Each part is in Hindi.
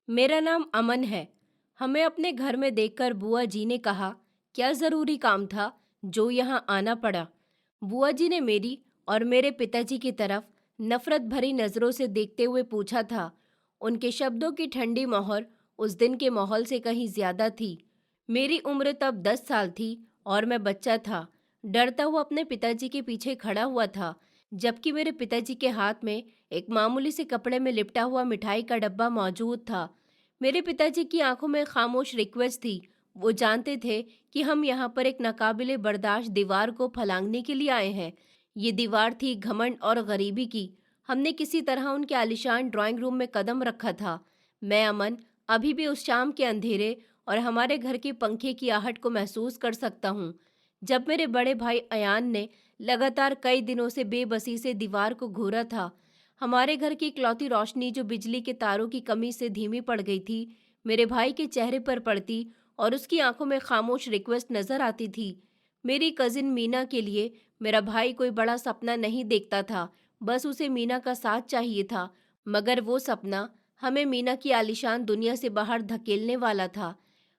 मेरा नाम अमन है। हमें अपने घर में देखकर बुआ जी ने कहा, क्या ज़रूरी काम था जो यहाँ आना पड़ा। बुआ जी ने मेरी और मेरे पिताजी की तरफ नफरत भरी नज़रों से देखते हुए पूछा था। उनके शब्दों की ठंडी मोहर उस दिन के माहौल से कहीं ज़्यादा थी। मेरी उम्र तब 10 साल थी और मैं बच्चा था। डरता हुआ अपने पिताजी के पीछे खड़ा हुआ था, जबकि मेरे पिताजी के हाथ में एक मामूली से कपड़े में लिपटा हुआ मिठाई का डब्बा मौजूद था। मेरे पिताजी की आंखों में खामोश रिक्वेस्ट थी। वो जानते थे कि हम यहाँ पर एक नाकाबिले बर्दाश्त दीवार को फलांगने के लिए आए हैं। ये दीवार थी घमंड और गरीबी की। हमने किसी तरह उनके आलिशान ड्राइंग रूम में कदम रखा था। मैं अमन अभी भी उस शाम के अंधेरे और हमारे घर के पंखे की आहट को महसूस कर सकता हूँ, जब मेरे बड़े भाई अयान ने लगातार कई दिनों से बेबसी से दीवार को घूरा था। हमारे घर की इकलौती रोशनी जो बिजली के तारों की कमी से धीमी पड़ गई थी, मेरे भाई के चेहरे पर पड़ती और उसकी आंखों में खामोश रिक्वेस्ट नजर आती थी। मेरी कजिन मीना के लिए मेरा भाई कोई बड़ा सपना नहीं देखता था, बस उसे मीना का साथ चाहिए था। मगर वो सपना हमें मीना की आलीशान दुनिया से बाहर धकेलने वाला था।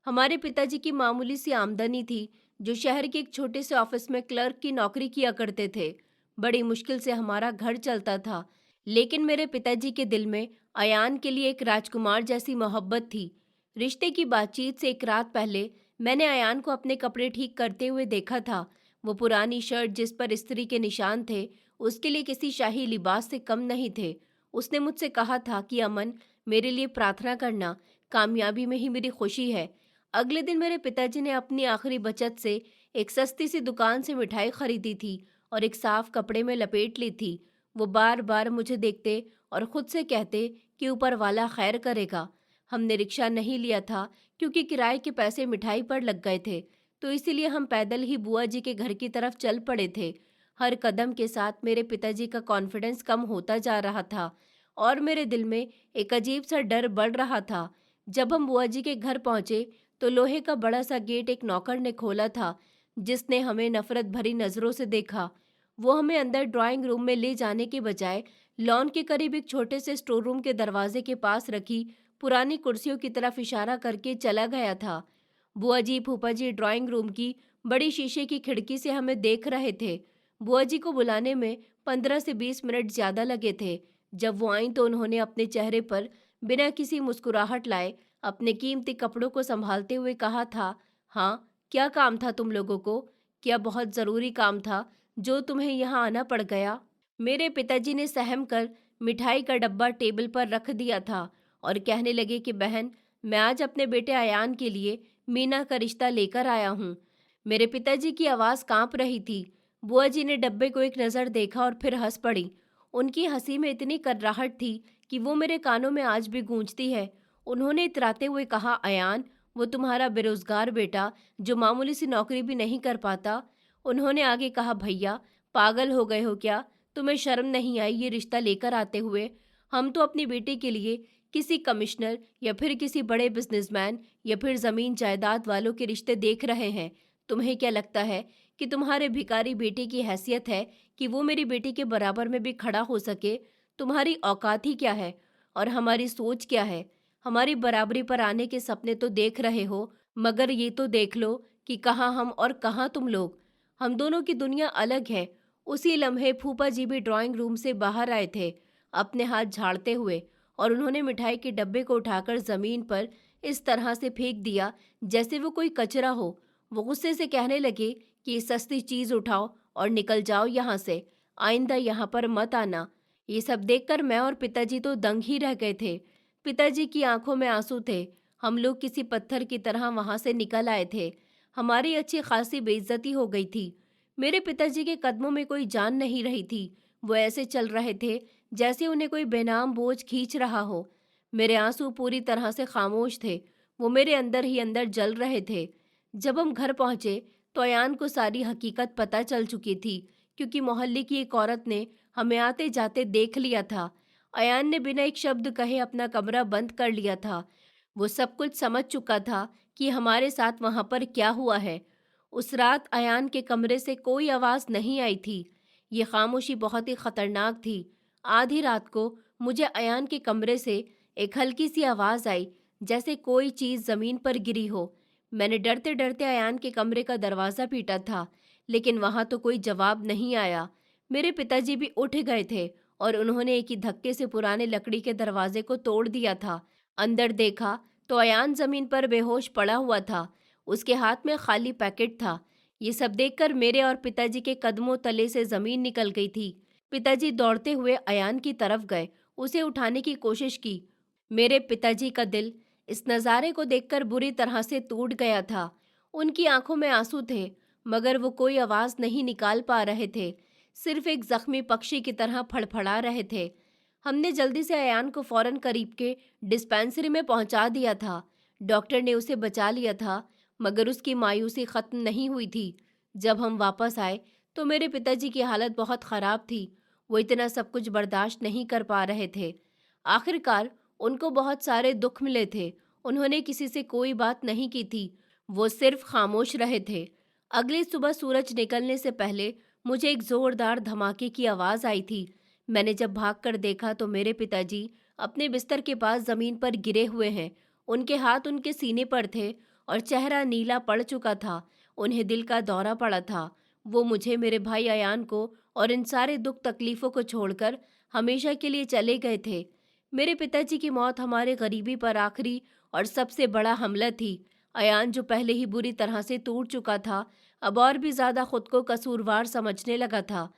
हमारे पिताजी की मामूली सी आमदनी थी, जो शहर के एक छोटे से ऑफिस में क्लर्क की नौकरी किया करते थे। बड़ी मुश्किल से हमारा घर चलता था, लेकिन मेरे पिताजी के दिल में अयान के लिए एक राजकुमार जैसी मोहब्बत थी। रिश्ते की बातचीत से एक रात पहले मैंने अयान को अपने कपड़े ठीक करते हुए देखा था। वो पुरानी शर्ट जिस पर इस्त्री के निशान थे, उसके लिए किसी शाही लिबास से कम नहीं थे। उसने मुझसे कहा था कि अमन, मेरे लिए प्रार्थना करना, कामयाबी में ही मेरी खुशी है। अगले दिन मेरे पिताजी ने अपनी आखिरी बचत से एक सस्ती सी दुकान से मिठाई खरीदी थी और एक साफ कपड़े में लपेट ली थी। वो बार बार मुझे देखते और खुद से कहते कि ऊपर वाला खैर करेगा। हमने रिक्शा नहीं लिया था, क्योंकि किराए के पैसे मिठाई पर लग गए थे, तो इसीलिए हम पैदल ही बुआ जी के घर की तरफ चल पड़े थे। हर कदम के साथ मेरे पिताजी का कॉन्फिडेंस कम होता जा रहा था और मेरे दिल में एक अजीब सा डर बढ़ रहा था। जब हम बुआ जी के घर पहुंचे तो लोहे का बड़ा सा गेट एक नौकर ने खोला था, जिसने हमें नफरत भरी नजरों से देखा। वो हमें अंदर ड्राइंग रूम में ले जाने के बजाय लॉन के करीब एक छोटे से स्टोर रूम के दरवाजे के पास रखी पुरानी कुर्सियों की तरफ इशारा करके चला गया था। बुआ जी फूफा जी ड्राइंग रूम की बड़ी शीशे की खिड़की से हमें देख रहे थे। बुआ जी को बुलाने में 15 से 20 मिनट ज्यादा लगे थे। जब वो आई तो उन्होंने अपने चेहरे पर बिना किसी मुस्कुराहट लाए अपने कीमती कपड़ों को संभालते हुए कहा था, हाँ, क्या काम था तुम लोगों को? क्या बहुत ज़रूरी काम था जो तुम्हें यहाँ आना पड़ गया? मेरे पिताजी ने सहम कर मिठाई का डब्बा टेबल पर रख दिया था और कहने लगे कि बहन, मैं आज अपने बेटे अयान के लिए मीना का रिश्ता लेकर आया हूँ। मेरे पिताजी की आवाज़ कांप रही थी। बुआ जी ने डब्बे को एक नज़र देखा और फिर हंस पड़ी। उनकी हंसी में इतनी कर्राहट थी कि वो मेरे कानों में आज भी गूंजती है। उन्होंने इतराते हुए कहा, अयान, वो तुम्हारा बेरोजगार बेटा जो मामूली सी नौकरी भी नहीं कर पाता। उन्होंने आगे कहा, भैया, पागल हो गए हो क्या? तुम्हें शर्म नहीं आई ये रिश्ता लेकर आते हुए? हम तो अपनी बेटी के लिए किसी कमिश्नर या फिर किसी बड़े बिजनेसमैन या फिर जमीन जायदाद वालों के रिश्ते देख रहे हैं। तुम्हें क्या लगता है कि तुम्हारे भिखारी बेटे की हैसियत है कि वो मेरी बेटी के बराबर में भी खड़ा हो सके? तुम्हारी औकात ही क्या है और हमारी सोच क्या है? हमारी बराबरी पर आने के सपने तो देख रहे हो, मगर ये तो देख लो कि कहाँ हम और कहाँ तुम लोग। हम दोनों की दुनिया अलग है। उसी लम्हे फूफा जी भी ड्राइंग रूम से बाहर आए थे, अपने हाथ झाड़ते हुए, और उन्होंने मिठाई के डब्बे को उठाकर जमीन पर इस तरह से फेंक दिया जैसे वो कोई कचरा हो। वो गुस्से से कहने लगे कि ये सस्ती चीज उठाओ और निकल जाओ यहाँ से। आइंदा यहाँ पर मत आना। ये सब देखकर मैं और पिताजी तो दंग ही रह गए थे। पिताजी की आंखों में आंसू थे। हम लोग किसी पत्थर की तरह वहां से निकल आए थे। हमारी अच्छी खासी बेइज्जती हो गई थी। मेरे पिताजी के कदमों में कोई जान नहीं रही थी। वो ऐसे चल रहे थे जैसे उन्हें कोई बेनाम बोझ खींच रहा हो। मेरे आंसू पूरी तरह से खामोश थे। वो मेरे अंदर ही अंदर जल रहे थे। जब हम घर पहुंचे तो अयान को सारी हकीकत पता चल चुकी थी, क्योंकि मोहल्ले की एक औरत ने हमें आते जाते देख लिया था। अयान ने बिना एक शब्द कहे अपना कमरा बंद कर लिया था। वो सब कुछ समझ चुका था कि हमारे साथ वहां पर क्या हुआ है। उस रात अयान के कमरे से कोई आवाज़ नहीं आई थी। ये खामोशी बहुत ही खतरनाक थी। आधी रात को मुझे अयान के कमरे से एक हल्की सी आवाज आई, जैसे कोई चीज जमीन पर गिरी हो। मैंने डरते डरते अयान के कमरे का दरवाजा पीटा था, लेकिन वहां तो कोई जवाब नहीं आया। मेरे पिताजी भी उठ गए थे और उन्होंने एक ही धक्के से पुराने लकड़ी के दरवाजे को तोड़ दिया था। अंदर देखा तो अयान जमीन पर बेहोश पड़ा हुआ था। उसके हाथ में खाली पैकेट था। ये सब देखकर मेरे और पिताजी के कदमों तले से जमीन निकल गई थी। पिताजी दौड़ते हुए अयान की तरफ गए, उसे उठाने की कोशिश की। मेरे पिताजी का दिल इस नज़ारे को देखकर बुरी तरह से टूट गया था। उनकी आंखों में आंसू थे, मगर वो कोई आवाज़ नहीं निकाल पा रहे थे, सिर्फ एक जख्मी पक्षी की तरह फड़फड़ा रहे थे। हमने जल्दी से अयान को फौरन करीब के डिस्पेंसरी में पहुंचा दिया था। डॉक्टर ने उसे बचा लिया था, मगर उसकी मायूसी ख़त्म नहीं हुई थी। जब हम वापस आए तो मेरे पिताजी की हालत बहुत ख़राब थी। वो इतना सब कुछ बर्दाश्त नहीं कर पा रहे थे। आखिरकार उनको बहुत सारे दुख मिले थे। उन्होंने किसी से कोई बात नहीं की थी, वो सिर्फ खामोश रहे थे। अगली सुबह सूरज निकलने से पहले मुझे एक जोरदार धमाके की आवाज़ आई थी। मैंने जब भागकर देखा तो मेरे पिताजी अपने बिस्तर के पास ज़मीन पर गिरे हुए हैं। उनके हाथ उनके सीने पर थे और चेहरा नीला पड़ चुका था। उन्हें दिल का दौरा पड़ा था। वो मुझे, मेरे भाई अयान को और इन सारे दुख तकलीफ़ों को छोड़कर हमेशा के लिए चले गए थे। मेरे पिताजी की मौत हमारे गरीबी पर आखिरी और सबसे बड़ा हमला थी। अयान, जो पहले ही बुरी तरह से टूट चुका था, अब और भी ज़्यादा खुद को कसूरवार समझने लगा था।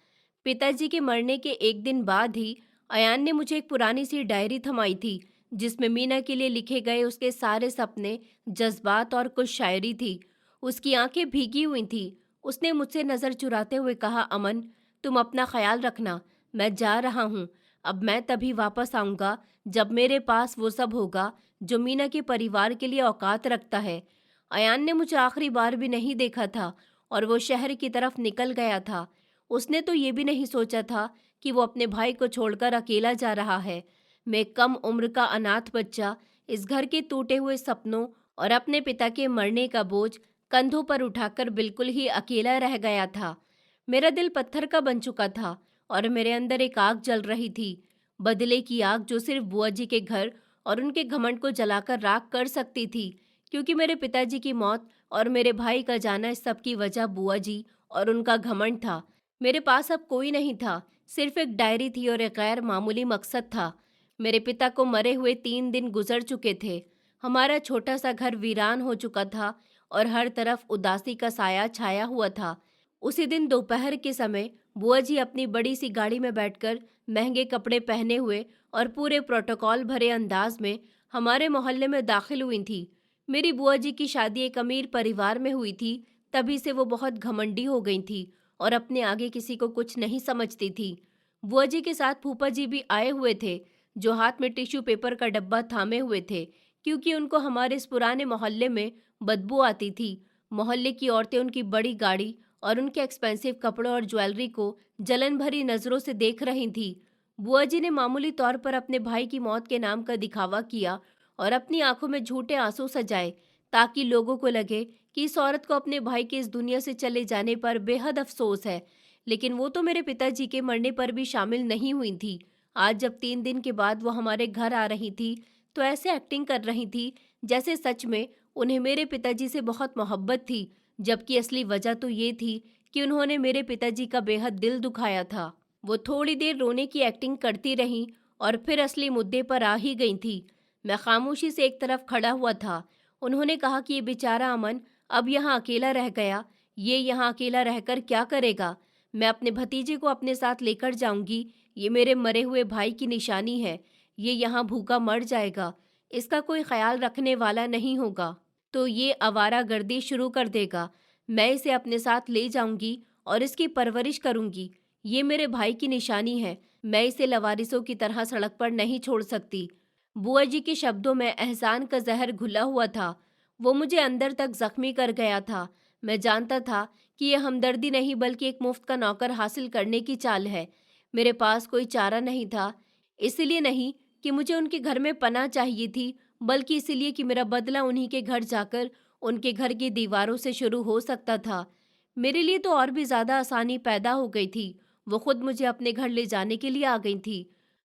पिताजी के मरने के एक दिन बाद ही अयान ने मुझे एक पुरानी सी डायरी थमाई थी, जिसमें मीना के लिए लिखे गए उसके सारे सपने, जज्बात और कुछ शायरी थी। उसकी आंखें भीगी हुई थीं। उसने मुझसे नज़र चुराते हुए कहा, अमन, तुम अपना ख्याल रखना, मैं जा रहा हूँ। अब मैं तभी वापस आऊँगा जब मेरे पास वो सब होगा जो मीना के परिवार के लिए औकात रखता है। अयान ने मुझे आखिरी बार भी नहीं देखा था और वो शहर की तरफ निकल गया था। उसने तो ये भी नहीं सोचा था कि वो अपने भाई को छोड़कर अकेला जा रहा है। मैं, कम उम्र का अनाथ बच्चा, इस घर के टूटे हुए सपनों और अपने पिता के मरने का बोझ कंधों पर उठाकर बिल्कुल ही अकेला रह गया था। मेरा दिल पत्थर का बन चुका था और मेरे अंदर एक आग जल रही थी, बदले की आग, जो सिर्फ बुआ जी के घर और उनके घमंड को जलाकर राख कर सकती थी। क्योंकि मेरे पिताजी की मौत और मेरे भाई का जाना, इस सब की वजह बुआ जी और उनका घमंड था। मेरे पास अब कोई नहीं था, सिर्फ एक डायरी थी और एक गैर मामूली मकसद था। मेरे पिता को मरे हुए 3 दिन गुजर चुके थे। हमारा छोटा सा घर वीरान हो चुका था और हर तरफ उदासी का साया छाया हुआ था। उसी दिन दोपहर के समय बुआ जी अपनी बड़ी सी गाड़ी में बैठकर, महंगे कपड़े पहने हुए और पूरे प्रोटोकॉल भरे अंदाज में हमारे मोहल्ले में दाखिल हुई थी। मेरी बुआ जी की शादी एक अमीर परिवार में हुई थी, तभी से वो बहुत घमंडी हो गई थी और अपने आगे किसी को कुछ नहीं समझती थी। बुआ जी के साथ फूफा जी भी आए हुए थे, जो हाथ में टिश्यू पेपर का डब्बा थामे हुए थे, क्योंकि उनको हमारे इस पुराने मोहल्ले में बदबू आती थी। मोहल्ले की औरतें उनकी बड़ी गाड़ी और उनके एक्सपेंसिव कपड़ों और ज्वेलरी को जलन भरी नज़रों से देख रही थी। बुआ जी ने मामूली तौर पर अपने भाई की मौत के नाम का दिखावा किया और अपनी आंखों में झूठे आंसू सजाए, ताकि लोगों को लगे कि इस औरत को अपने भाई के इस दुनिया से चले जाने पर बेहद अफसोस है। लेकिन वो तो मेरे पिताजी के मरने पर भी शामिल नहीं हुई थी। आज जब 3 दिन के बाद वो हमारे घर आ रही थी, तो ऐसे एक्टिंग कर रही थी जैसे सच में उन्हें मेरे पिताजी से बहुत मोहब्बत थी, जबकि असली वजह तो ये थी कि उन्होंने मेरे पिताजी का बेहद दिल दुखाया था। वो थोड़ी देर रोने की एक्टिंग करती रहीं और फिर असली मुद्दे पर आ ही गई थी। मैं खामोशी से एक तरफ खड़ा हुआ था। उन्होंने कहा कि ये बेचारा अमन अब यहाँ अकेला रह गया। ये यहाँ अकेला रहकर क्या करेगा? मैं अपने भतीजे को अपने साथ लेकर जाऊंगी। ये मेरे मरे हुए भाई की निशानी है। ये यहाँ भूखा मर जाएगा। इसका कोई ख्याल रखने वाला नहीं होगा तो ये आवारागर्दी शुरू कर देगा। मैं इसे अपने साथ ले जाऊंगी और इसकी परवरिश करूंगी। ये मेरे भाई की निशानी है। मैं इसे लवारिसों की तरह सड़क पर नहीं छोड़ सकती। बुआ जी के शब्दों में एहसान का जहर घुला हुआ था। वो मुझे अंदर तक जख्मी कर गया था। मैं जानता था कि यह हमदर्दी नहीं, बल्कि एक मुफ्त का नौकर हासिल करने की चाल है। मेरे पास कोई चारा नहीं था, इसलिए नहीं कि मुझे उनके घर में पनाह चाहिए थी, बल्कि इसलिए कि मेरा बदला उन्हीं के घर जाकर उनके घर की दीवारों से शुरू हो सकता था। मेरे लिए तो और भी ज़्यादा आसानी पैदा हो गई थी। वो खुद मुझे अपने घर ले जाने के लिए आ गई थी।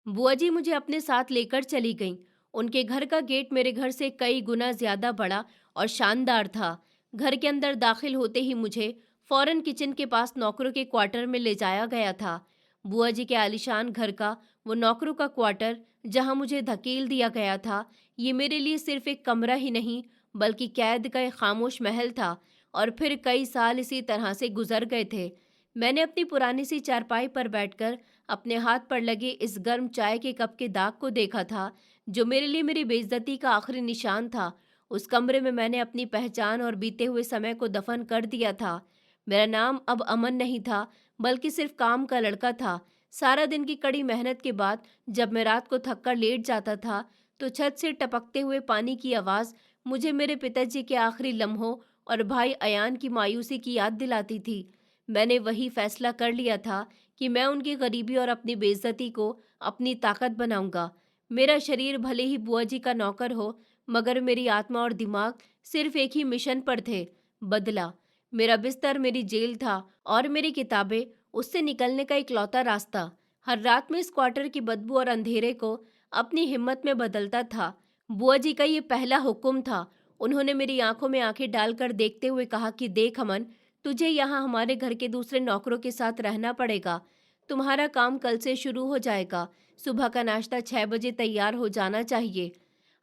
बुआ जी मुझे अपने साथ लेकर चली गईं। उनके घर का गेट मेरे घर से कई गुना ज्यादा बड़ा और शानदार था। घर के अंदर दाखिल होते ही मुझे फौरन किचन के पास नौकरों के क्वार्टर में ले जाया गया था। बुआ जी के आलीशान घर का वो नौकरों का क्वार्टर जहां मुझे धकेल दिया गया था, ये मेरे लिए सिर्फ एक कमरा ही नहीं बल्कि कैद का एक खामोश महल था। और फिर कई साल इसी तरह से गुजर गए थे। मैंने अपनी पुरानी सी चारपाई पर बैठकर अपने हाथ पर लगे इस गर्म चाय के कप के दाग को देखा था, जो मेरे लिए मेरी बेइज्जती का आखिरी निशान था। उस कमरे में मैंने अपनी पहचान और बीते हुए समय को दफन कर दिया था। मेरा नाम अब अमन नहीं था, बल्कि सिर्फ काम का लड़का था। सारा दिन की कड़ी मेहनत के बाद जब मैं रात को थककर लेट जाता था, तो छत से टपकते हुए पानी की आवाज़ मुझे मेरे पिताजी के आखिरी लम्हों और भाई अयान की मायूसी की याद दिलाती थी। मैंने वही फैसला कर लिया था कि मैं उनकी गरीबी और अपनी बेइज्जती को अपनी ताकत बनाऊंगा। मेरा शरीर भले ही बुआ जी का नौकर हो, मगर मेरी आत्मा और दिमाग सिर्फ एक ही मिशन पर थे, बदला। मेरा बिस्तर मेरी जेल था और मेरी किताबें उससे निकलने का इकलौता रास्ता। हर रात में इस क्वार्टर की बदबू और अंधेरे को अपनी हिम्मत में बदलता था। बुआ जी का ये पहला हुक्म था। उन्होंने मेरी आंखों में आंखें डालकर देखते हुए कहा कि देख अमन, तुझे यहाँ हमारे घर के दूसरे नौकरों के साथ रहना पड़ेगा। तुम्हारा काम कल से शुरू हो जाएगा। सुबह का नाश्ता 6 बजे तैयार हो जाना चाहिए।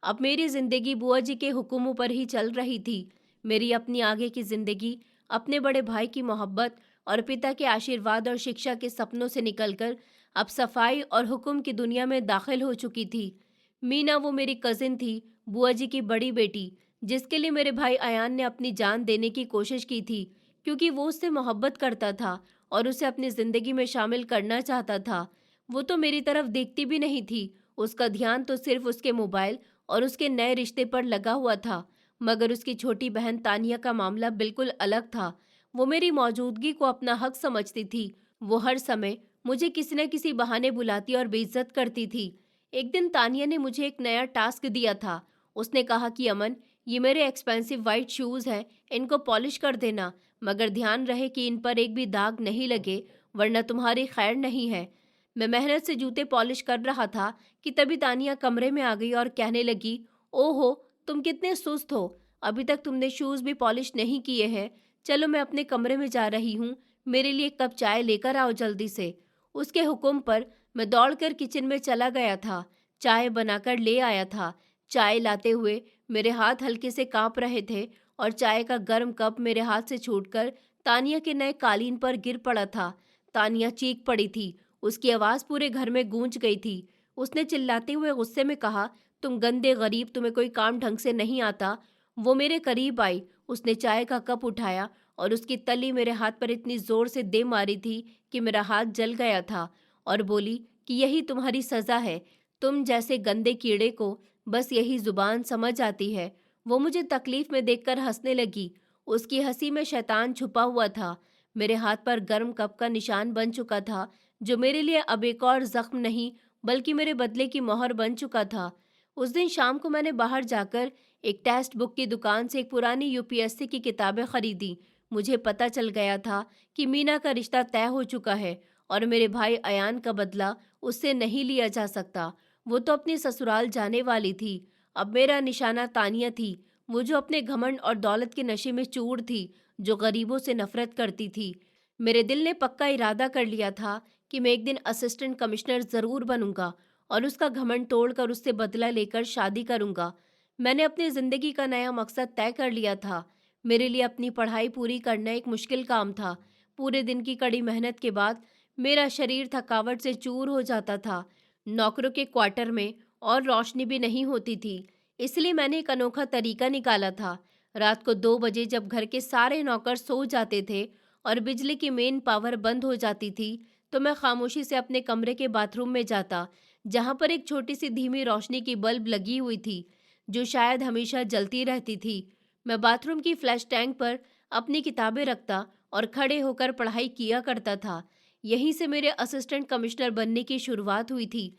अब मेरी जिंदगी बुआ जी के हुक्मों पर ही चल रही थी। मेरी अपनी आगे की जिंदगी अपने बड़े भाई की मोहब्बत और पिता के आशीर्वाद और शिक्षा के सपनों से निकलकर अब सफाई और हुक्म की दुनिया में दाखिल हो चुकी थी। मीना वो मेरी कजिन थी, बुआ जी की बड़ी बेटी, जिसके लिए मेरे भाई अयान ने अपनी जान देने की कोशिश की थी, क्योंकि वो उससे मोहब्बत करता था और उसे अपनी जिंदगी में शामिल करना चाहता था। वो तो मेरी तरफ देखती भी नहीं थी। उसका ध्यान तो सिर्फ उसके मोबाइल और उसके नए रिश्ते पर लगा हुआ था। मगर उसकी छोटी बहन तानिया का मामला बिल्कुल अलग था। वो मेरी मौजूदगी को अपना हक समझती थी। वो हर समय मुझे किसी न किसी बहाने बुलाती और बेइज्जत करती थी। एक दिन तानिया ने मुझे एक नया टास्क दिया था। उसने कहा कि अमन, ये मेरे एक्सपेंसिव वाइट शूज़ हैं, इनको पॉलिश कर देना, मगर ध्यान रहे कि इन पर एक भी दाग नहीं लगे, वरना तुम्हारी खैर नहीं है। मैं मेहनत से जूते पॉलिश कर रहा था कि तभी तानिया कमरे में आ गई और कहने लगी, ओहो, तुम कितने सुस्त हो, अभी तक तुमने शूज़ भी पॉलिश नहीं किए हैं। चलो, मैं अपने कमरे में जा रही हूँ, मेरे लिए एक कप चाय लेकर आओ जल्दी से। उसके हुक्म पर मैं दौड़कर किचन में चला गया था। चाय बनाकर ले आया था। चाय लाते हुए मेरे हाथ हल्के से कांप रहे थे और चाय का गर्म कप मेरे हाथ से छूटकर तानिया के नए कालीन पर गिर पड़ा था। तानिया चीख पड़ी थी। उसकी आवाज़ पूरे घर में गूंज गई थी। उसने चिल्लाते हुए गुस्से में कहा, तुम गंदे गरीब, तुम्हें कोई काम ढंग से नहीं आता। वो मेरे करीब आई। उसने चाय का कप उठाया और उसकी तली मेरे हाथ पर इतनी जोर से दे मारी थी कि मेरा हाथ जल गया था, और बोली कि यही तुम्हारी सज़ा है। तुम जैसे गंदे कीड़े को बस यही जुबान समझ आती है। वो मुझे तकलीफ में देखकर हंसने लगी। उसकी हंसी में शैतान छुपा हुआ था। मेरे हाथ पर गर्म कप का निशान बन चुका था, जो मेरे लिए अब एक और जख्म नहीं बल्कि मेरे बदले की मोहर बन चुका था। उस दिन शाम को मैंने बाहर जाकर एक टेक्स्ट बुक की दुकान से एक पुरानी यूपीएससी की किताबें खरीदी। मुझे पता चल गया था कि मीना का रिश्ता तय हो चुका है और मेरे भाई अयान का बदला उससे नहीं लिया जा सकता। वो तो अपनी ससुराल जाने वाली थी। अब मेरा निशाना तानिया थी, वो जो अपने घमंड और दौलत के नशे में चूर थी, जो गरीबों से नफरत करती थी। मेरे दिल ने पक्का इरादा कर लिया था कि मैं एक दिन असिस्टेंट कमिश्नर ज़रूर बनूंगा और उसका घमंड तोड़कर उससे बदला लेकर शादी करूंगा। मैंने अपनी ज़िंदगी का नया मकसद तय कर लिया था। मेरे लिए अपनी पढ़ाई पूरी करना एक मुश्किल काम था। पूरे दिन की कड़ी मेहनत के बाद मेरा शरीर थकावट से चूर हो जाता था। नौकरों के क्वार्टर में और रोशनी भी नहीं होती थी, इसलिए मैंने एक अनोखा तरीका निकाला था। रात को 2 बजे जब घर के सारे नौकर सो जाते थे और बिजली की मेन पावर बंद हो जाती थी, तो मैं खामोशी से अपने कमरे के बाथरूम में जाता, जहाँ पर एक छोटी सी धीमी रोशनी की बल्ब लगी हुई थी, जो शायद हमेशा जलती रहती थी। मैं बाथरूम की फ्लैश टैंक पर अपनी किताबें रखता और खड़े होकर पढ़ाई किया करता था। यहीं से मेरे असिस्टेंट कमिश्नर बनने की शुरुआत हुई थी।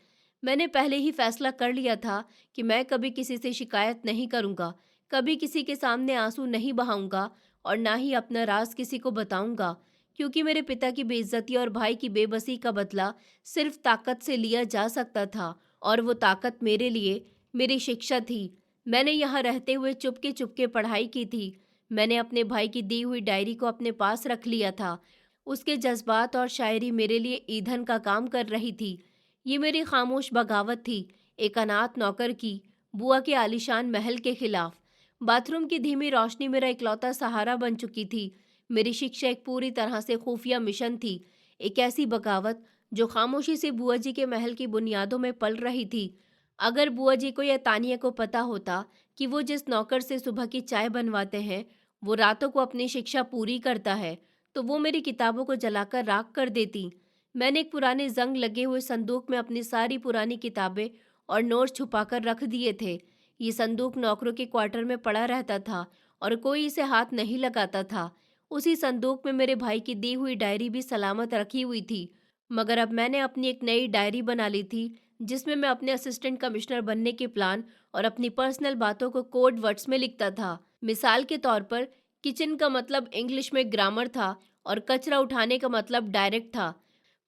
मैंने पहले ही फैसला कर लिया था कि मैं कभी किसी से शिकायत नहीं करूंगा, कभी किसी के सामने आंसू नहीं बहाऊंगा और ना ही अपना राज किसी को बताऊंगा, क्योंकि मेरे पिता की बेइज्जती और भाई की बेबसी का बदला सिर्फ ताकत से लिया जा सकता था, और वो ताकत मेरे लिए मेरी शिक्षा थी। मैंने यहाँ रहते हुए चुपके चुपके पढ़ाई की थी। मैंने अपने भाई की दी हुई डायरी को अपने पास रख लिया था। उसके जज्बात और शायरी मेरे लिए ईंधन का काम कर रही थी। ये मेरी खामोश बगावत थी, एक अनाथ नौकर की, बुआ के आलीशान महल के खिलाफ। बाथरूम की धीमी रोशनी मेरा इकलौता सहारा बन चुकी थी। मेरी शिक्षा एक पूरी तरह से खुफिया मिशन थी, एक ऐसी बगावत जो खामोशी से बुआ जी के महल की बुनियादों में पल रही थी। अगर बुआ जी को या तानिया को पता होता कि वो जिस नौकर से सुबह की चाय बनवाते हैं वो रातों को अपनी शिक्षा पूरी करता है, तो वो मेरी किताबों को जलाकर राख कर देती। मैंने एक पुराने जंग लगे हुए संदूक में अपनी सारी पुरानी किताबें और नोट्स छुपाकर रख दिए थे। ये संदूक नौकरों के क्वार्टर में पड़ा रहता था और कोई इसे हाथ नहीं लगाता था। उसी संदूक में मेरे भाई की दी हुई डायरी भी सलामत रखी हुई थी। मगर अब मैंने अपनी एक नई डायरी बना ली थी, जिसमें मैं अपने असिस्टेंट कमिश्नर बनने के प्लान और अपनी पर्सनल बातों को कोड वर्ड्स में लिखता था। मिसाल के तौर पर किचन का मतलब इंग्लिश में ग्रामर था और कचरा उठाने का मतलब डायरेक्ट था।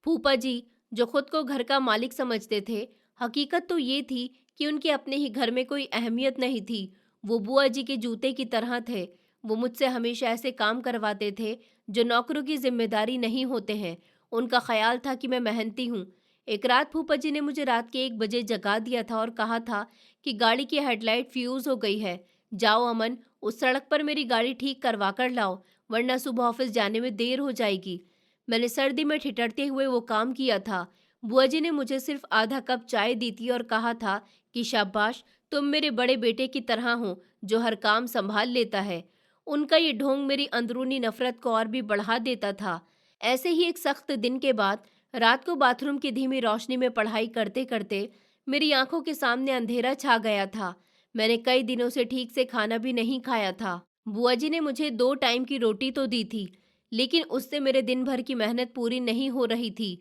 फूफा जी, जो खुद को घर का मालिक समझते थे, हकीकत तो ये थी कि उनके अपने ही घर में कोई अहमियत नहीं थी। वो बुआ जी के जूते की तरह थे। वो मुझसे हमेशा ऐसे काम करवाते थे जो नौकरों की जिम्मेदारी नहीं होते हैं। उनका ख्याल था कि मैं मेहनती हूँ। एक रात फूफा जी ने मुझे रात के 1 बजे जगा दिया था और कहा था कि गाड़ी की हेडलाइट फ्यूज हो गई है। जाओ अमन, उस सड़क पर मेरी गाड़ी ठीक करवा कर लाओ, वरना सुबह ऑफिस जाने में देर हो जाएगी। मैंने सर्दी में ठिठुरते हुए वो काम किया था। बुआ जी ने मुझे सिर्फ आधा कप चाय दी थी और कहा था कि शाबाश, तुम मेरे बड़े बेटे की तरह हो जो हर काम संभाल लेता है। उनका ये ढोंग मेरी अंदरूनी नफरत को और भी बढ़ा देता था। ऐसे ही एक सख्त दिन के बाद रात को बाथरूम की धीमी रोशनी में पढ़ाई करते करते मेरी आंखों के सामने अंधेरा छा गया था। मैंने कई दिनों से ठीक से खाना भी नहीं खाया था। बुआ जी ने मुझे 2 टाइम की रोटी तो दी थी, लेकिन उससे मेरे दिन भर की मेहनत पूरी नहीं हो रही थी।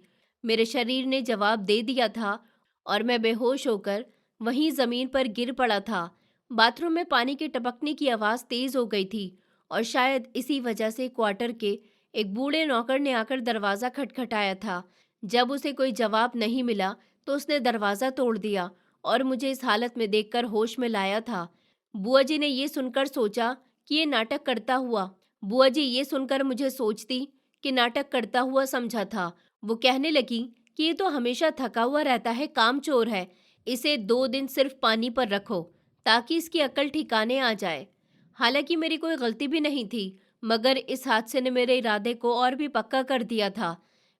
मेरे शरीर ने जवाब दे दिया था और मैं बेहोश होकर वहीं जमीन पर गिर पड़ा था। बाथरूम में पानी के टपकने की आवाज़ तेज हो गई थी और शायद इसी वजह से क्वार्टर के एक बूढ़े नौकर ने आकर दरवाज़ा खटखटाया था। जब उसे कोई जवाब नहीं मिला तो उसने दरवाज़ा तोड़ दिया और मुझे इस हालत में देखकर होश में लाया था। बुआ जी ने ये सुनकर सोचा कि ये नाटक करता हुआ बुआ जी ये सुनकर मुझे सोचती कि नाटक करता हुआ समझा था। वो कहने लगी कि ये तो हमेशा थका हुआ रहता है, कामचोर है। इसे 2 दिन सिर्फ पानी पर रखो ताकि इसकी अक्ल ठिकाने आ जाए। हालांकि मेरी कोई गलती भी नहीं थी, मगर इस हादसे ने मेरे इरादे को और भी पक्का कर दिया था।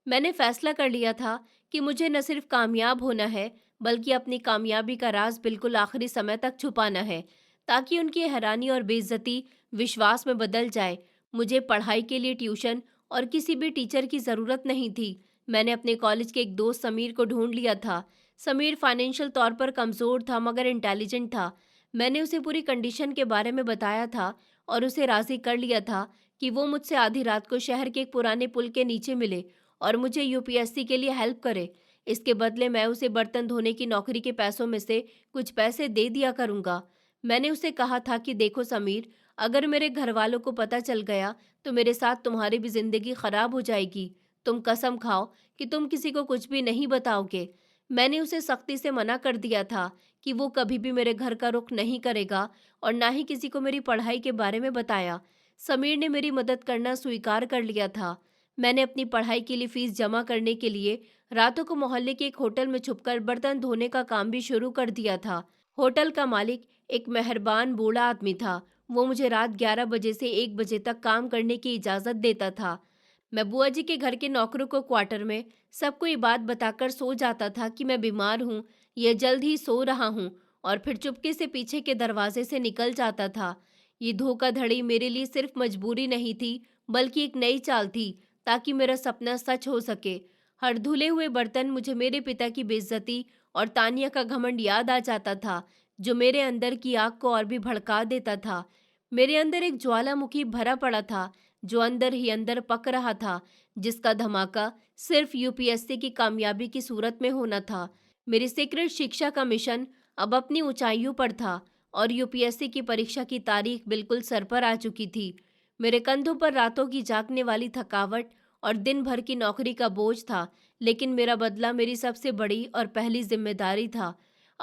मैंने फैसला कर लिया था कि मुझे न सिर्फ कामयाब होना है, बल्कि अपनी कामयाबी का राज बिल्कुल आखिरी समय तक छुपाना है, ताकि उनकी हैरानी और बेइज्जती विश्वास में बदल जाए। मुझे पढ़ाई के लिए ट्यूशन और किसी भी टीचर की ज़रूरत नहीं थी। मैंने अपने कॉलेज के एक दोस्त समीर को ढूंढ लिया था। समीर फाइनेंशियल तौर पर कमज़ोर था मगर इंटेलिजेंट था। मैंने उसे पूरी कंडीशन के बारे में बताया था और उसे राज़ी कर लिया था कि वो मुझसे आधी रात को शहर के एक पुराने पुल के नीचे मिले और मुझे यूपीएससी के लिए हेल्प करे। इसके बदले मैं उसे बर्तन धोने की नौकरी के पैसों में से कुछ पैसे दे दिया करूँगा। मैंने उसे कहा था कि देखो समीर, अगर मेरे घर वालों को पता चल गया तो मेरे साथ तुम्हारी भी जिंदगी खराब हो जाएगी। तुम कसम खाओ कि तुम किसी को कुछ भी नहीं बताओगे। मैंने उसे सख्ती से मना कर दिया था कि वो कभी भी मेरे घर का रुख नहीं करेगा और ना ही किसी को मेरी पढ़ाई के बारे में बताया। समीर ने मेरी मदद करना स्वीकार कर लिया था। मैंने अपनी पढ़ाई के लिए फीस जमा करने के लिए रातों को मोहल्ले के एक होटल में छुपकर बर्तन धोने का काम भी शुरू कर दिया था। होटल का मालिक एक मेहरबान बूढ़ा आदमी था। वो मुझे रात 11 बजे से 1 बजे तक काम करने की इजाज़त देता था। मैं बुआ जी के घर के नौकरों को क्वार्टर में सबको ये बात बताकर सो जाता था कि मैं बीमार हूँ, यह जल्द ही सो रहा हूँ, और फिर चुपके से पीछे के दरवाजे से निकल जाता था। ये धोखाधड़ी मेरे लिए सिर्फ मजबूरी नहीं थी, बल्कि एक नई चाल थी ताकि मेरा सपना सच हो सके। हर धुले हुए बर्तन मुझे मेरे पिता की बेइज्जती और तानिया का घमंड याद आ जाता था, जो मेरे अंदर की आग को और भी भड़का देता था। मेरे अंदर एक ज्वालामुखी भरा पड़ा था जो अंदर ही अंदर पक रहा था, जिसका धमाका सिर्फ यूपीएससी की कामयाबी की सूरत में होना था। मेरी सीक्रेट शिक्षा का मिशन अब अपनी ऊंचाइयों पर था और यूपीएससी की परीक्षा की तारीख बिल्कुल सर पर आ चुकी थी। मेरे कंधों पर रातों की जागने वाली थकावट और दिन भर की नौकरी का बोझ था, लेकिन मेरा बदला मेरी सबसे बड़ी और पहली जिम्मेदारी था।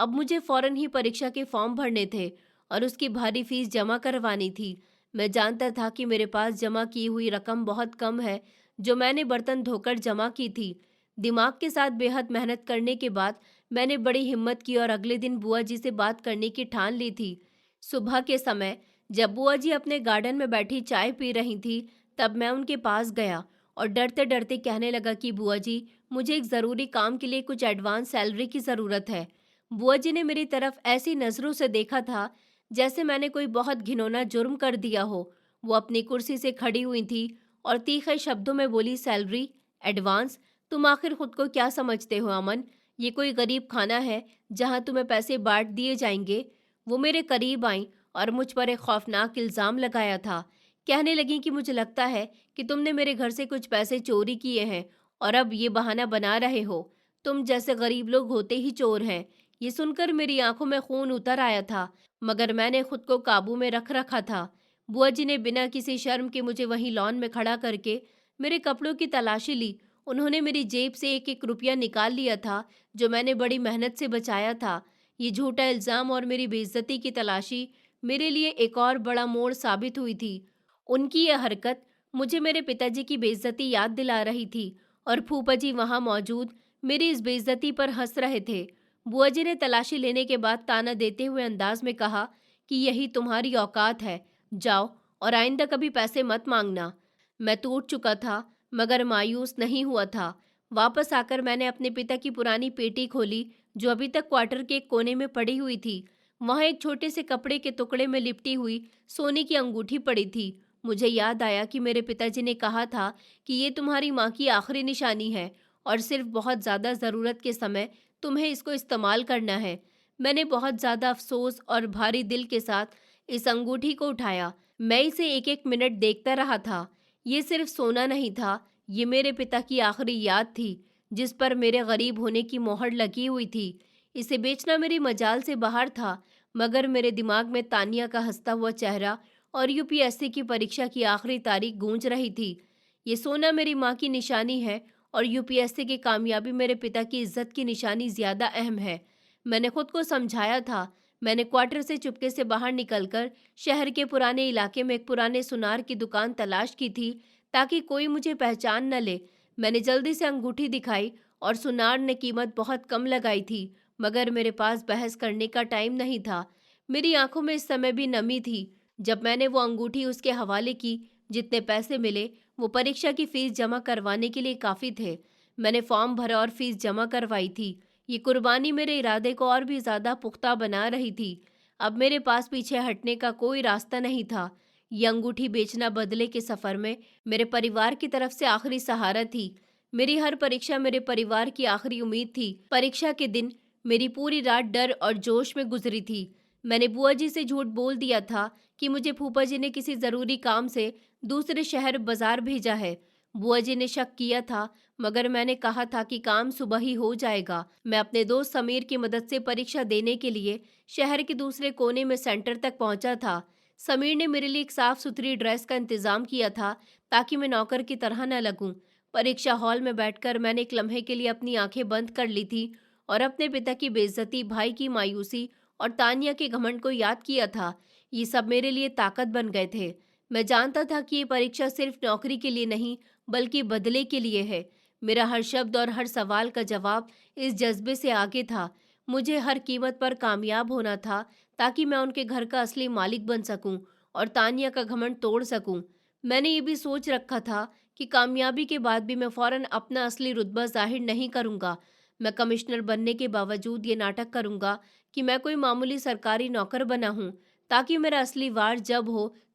अब मुझे फौरन ही परीक्षा के फॉर्म भरने थे और उसकी भारी फीस जमा करवानी थी। मैं जानता था कि मेरे पास जमा की हुई रकम बहुत कम है, जो मैंने बर्तन धोकर जमा की थी। दिमाग के साथ बेहद मेहनत करने के बाद मैंने बड़ी हिम्मत की और अगले दिन बुआ जी से बात करने की ठान ली थी। सुबह के समय जब बुआ जी अपने गार्डन में बैठी चाय पी रही थी, तब मैं उनके पास गया और डरते डरते कहने लगा कि बुआ जी, मुझे एक ज़रूरी काम के लिए कुछ एडवांस सैलरी की ज़रूरत है। बुआ जी ने मेरी तरफ ऐसी नज़रों से देखा था जैसे मैंने कोई बहुत घिनौना जुर्म कर दिया हो। वो अपनी कुर्सी से खड़ी हुई थी और तीखे शब्दों में बोली, सैलरी? एडवांस? तुम आखिर खुद को क्या समझते हो अमन? ये कोई गरीब खाना है जहाँ तुम्हें पैसे बांट दिए जाएंगे? वो मेरे करीब आई और मुझ पर एक खौफनाक इल्ज़ाम लगाया था। कहने लगी कि मुझे लगता है कि तुमने मेरे घर से कुछ पैसे चोरी किए हैं और अब ये बहाना बना रहे हो। तुम जैसे गरीब लोग होते ही चोर हैं। ये सुनकर मेरी आंखों में खून उतर आया था, मगर मैंने खुद को काबू में रख रखा था। बुआ जी ने बिना किसी शर्म के मुझे वहीं लॉन में खड़ा करके मेरे कपड़ों की तलाशी ली। उन्होंने मेरी जेब से एक एक रुपया निकाल लिया था, जो मैंने बड़ी मेहनत से बचाया था। ये झूठा इल्ज़ाम और मेरी बेइज्जती की तलाशी मेरे लिए एक और बड़ा मोड़ साबित हुई थी। उनकी यह हरकत मुझे मेरे पिताजी की बेइज्जती याद दिला रही थी और फूफा जी वहाँ मौजूद मेरी इस बेइज्जती पर हंस रहे थे। बुआ जी ने तलाशी लेने के बाद ताना देते हुए अंदाज में कहा कि यही तुम्हारी औकात है, जाओ और आइंदा कभी पैसे मत मांगना। मैं टूट चुका था, मगर मायूस नहीं हुआ था। वापस आकर मैंने अपने पिता की पुरानी पेटी खोली, जो अभी तक क्वार्टर के एक कोने में पड़ी हुई थी। वहाँ एक छोटे से कपड़े के टुकड़े में लिपटी हुई सोने की अंगूठी पड़ी थी। मुझे याद आया कि मेरे पिताजी ने कहा था कि ये तुम्हारी माँ की आखिरी निशानी है और सिर्फ बहुत ज़्यादा ज़रूरत के समय तुम्हें इसको इस्तेमाल करना है। मैंने बहुत ज़्यादा अफसोस और भारी दिल के साथ इस अंगूठी को उठाया। मैं इसे एक एक मिनट देखता रहा था। ये सिर्फ सोना नहीं था, ये मेरे पिता की आखिरी याद थी, जिस पर मेरे गरीब होने की मोहर लगी हुई थी। इसे बेचना मेरी मजाल से बाहर था, मगर मेरे दिमाग में तानिया का हंसता हुआ चेहरा और यूपीएससी की परीक्षा की आखिरी तारीख गूंज रही थी। ये सोना मेरी माँ की निशानी है और यूपीएससी की कामयाबी मेरे पिता की इज्जत की निशानी ज़्यादा अहम है। मैंने खुद को समझाया था। मैंने क्वार्टर से चुपके से बाहर निकलकर शहर के पुराने इलाके में एक पुराने सुनार की दुकान तलाश की थी, ताकि कोई मुझे पहचान न ले। मैंने जल्दी से अंगूठी दिखाई और सुनार ने कीमत बहुत कम लगाई थी, मगर मेरे पास बहस करने का टाइम नहीं था। मेरी आंखों में इस समय भी नमी थी। जब मैंने वो अंगूठी उसके हवाले की, जितने पैसे मिले वो परीक्षा की फीस जमा करवाने के लिए काफ़ी थे। मैंने फॉर्म भरा और फीस जमा करवाई थी। ये कुर्बानी मेरे इरादे को और भी ज़्यादा पुख्ता बना रही थी। अब मेरे पास पीछे हटने का कोई रास्ता नहीं था। ये अंगूठी बेचना बदले के सफ़र में मेरे परिवार की तरफ से आखिरी सहारा थी। मेरी हर परीक्षा मेरे परिवार की आखिरी उम्मीद थी। परीक्षा के दिन मेरी पूरी रात डर और जोश में गुजरी थी। मैंने बुआ जी से झूठ बोल दिया था कि मुझे फूफा जी ने किसी ज़रूरी काम से दूसरे शहर बाजार भेजा है। बुआ जी ने शक किया था, मगर मैंने कहा था कि काम सुबह ही हो जाएगा। मैं अपने दोस्त समीर की मदद से परीक्षा देने के लिए शहर के दूसरे कोने में सेंटर तक पहुंचा था। समीर ने मेरे लिए एक साफ सुथरी ड्रेस का इंतजाम किया था, ताकि मैं नौकर की तरह न लगूं। परीक्षा हॉल में बैठकर मैंने एक लम्हे के लिए अपनी आंखें बंद कर ली थी और अपने पिता की बेइज्जती, भाई की मायूसी और तानिया के घमंड को याद किया था। ये सब मेरे लिए ताकत बन गए थे। मैं जानता था कि ये परीक्षा सिर्फ नौकरी के लिए नहीं, बल्कि बदले के लिए है। मेरा हर शब्द और हर सवाल का जवाब इस जज्बे से आगे था। मुझे हर कीमत पर कामयाब होना था, ताकि मैं उनके घर का असली मालिक बन सकूं और तानिया का घमंड तोड़ सकूं। मैंने ये भी सोच रखा था कि कामयाबी के बाद भी मैं फौरन अपना असली रुतबा जाहिर नहीं करूंगा। मैं कमिश्नर बनने के बावजूद ये नाटक करूंगा कि मैं कोई मामूली सरकारी नौकर बना हूँ, ताकि मेरा असली वार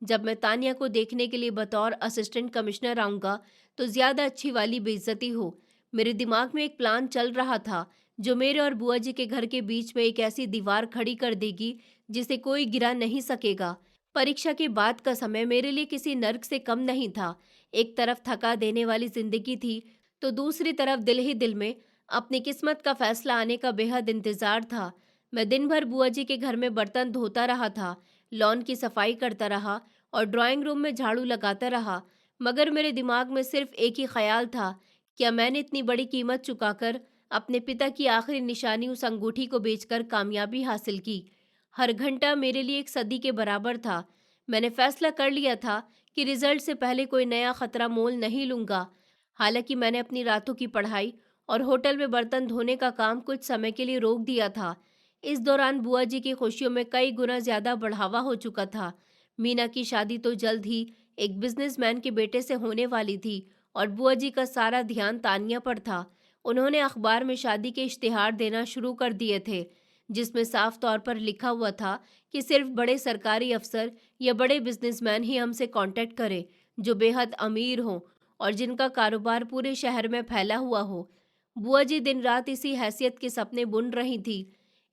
जब मैं तानिया को देखने के लिए बतौर असिस्टेंट कमिश्नर आऊँगा, तो ज़्यादा अच्छी वाली बेइज्जती हो। मेरे दिमाग में एक प्लान चल रहा था, जो मेरे और बुआ जी के घर के बीच में एक ऐसी दीवार खड़ी कर देगी जिसे कोई गिरा नहीं सकेगा। परीक्षा के बाद का समय मेरे लिए किसी नर्क से कम नहीं था। एक तरफ थका देने वाली जिंदगी थी, तो दूसरी तरफ दिल ही दिल में अपनी किस्मत का फैसला आने का बेहद इंतजार था। मैं दिन भर बुआ जी के घर में बर्तन धोता रहा था, लॉन की सफाई करता रहा और ड्राइंग रूम में झाड़ू लगाता रहा, मगर मेरे दिमाग में सिर्फ एक ही ख्याल था, क्या मैंने इतनी बड़ी कीमत चुकाकर अपने पिता की आखिरी निशानी उस अंगूठी को बेचकर कामयाबी हासिल की। हर घंटा मेरे लिए एक सदी के बराबर था। मैंने फैसला कर लिया था कि रिजल्ट से पहले कोई नया खतरा मोल नहीं लूंगा। हालांकि मैंने अपनी रातों की पढ़ाई और होटल में बर्तन धोने का काम कुछ समय के लिए रोक दिया था। इस दौरान बुआ जी की खुशियों में कई गुना ज्यादा बढ़ावा हो चुका था। मीना की शादी तो जल्द ही एक बिजनेसमैन के बेटे से होने वाली थी और बुआ जी का सारा ध्यान तानिया पर था। उन्होंने अखबार में शादी के इश्तिहार देना शुरू कर दिए थे, जिसमें साफ तौर पर लिखा हुआ था कि सिर्फ बड़े सरकारी अफसर या बड़े बिजनेसमैन ही हमसे कांटेक्ट करें, जो बेहद अमीर हों और जिनका कारोबार पूरे शहर में फैला हुआ हो। बुआ जी दिन रात इसी हैसियत के सपने बुन रही थी।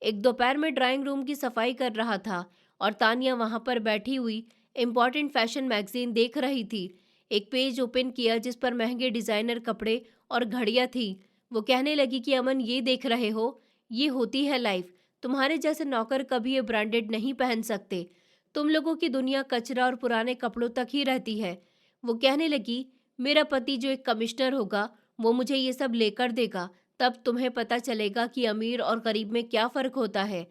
एक दोपहर में ड्राइंग रूम की सफाई कर रहा था और तानिया वहां पर बैठी हुई इम्पॉर्टेंट फैशन मैगजीन देख रही थी। एक पेज ओपन किया जिस पर महंगे डिजाइनर कपड़े और घड़ियां थी। वो कहने लगी कि अमन, ये देख रहे हो, ये होती है लाइफ। तुम्हारे जैसे नौकर कभी ये ब्रांडेड नहीं पहन सकते। तुम लोगों की दुनिया कचरा और पुराने कपड़ों तक ही रहती है। वो कहने लगी, मेरा पति जो एक कमिश्नर होगा वो मुझे ये सब लेकर देगा, तब तुम्हें पता चलेगा कि अमीर और गरीब में क्या फर्क होता है।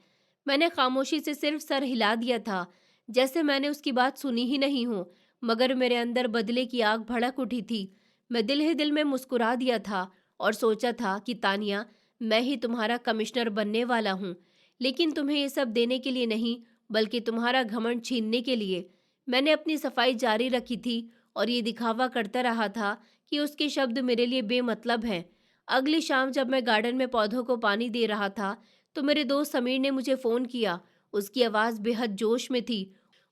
मैंने खामोशी से सिर्फ सर हिला दिया था, जैसे मैंने उसकी बात सुनी ही नहीं हो, मगर मेरे अंदर बदले की आग भड़क उठी थी। मैं दिल ही दिल में मुस्कुरा दिया था और सोचा था कि तानिया, मैं ही तुम्हारा कमिश्नर बनने वाला हूँ, लेकिन तुम्हें ये सब देने के लिए नहीं, बल्कि तुम्हारा घमंड छीनने के लिए। मैंने अपनी सफाई जारी रखी थी और ये दिखावा करता रहा था कि उसके शब्द मेरे लिए बेमतलब हैं। अगली शाम जब मैं गार्डन में पौधों को पानी दे रहा था, तो मेरे दोस्त समीर ने मुझे फ़ोन किया। उसकी आवाज़ बेहद जोश में थी।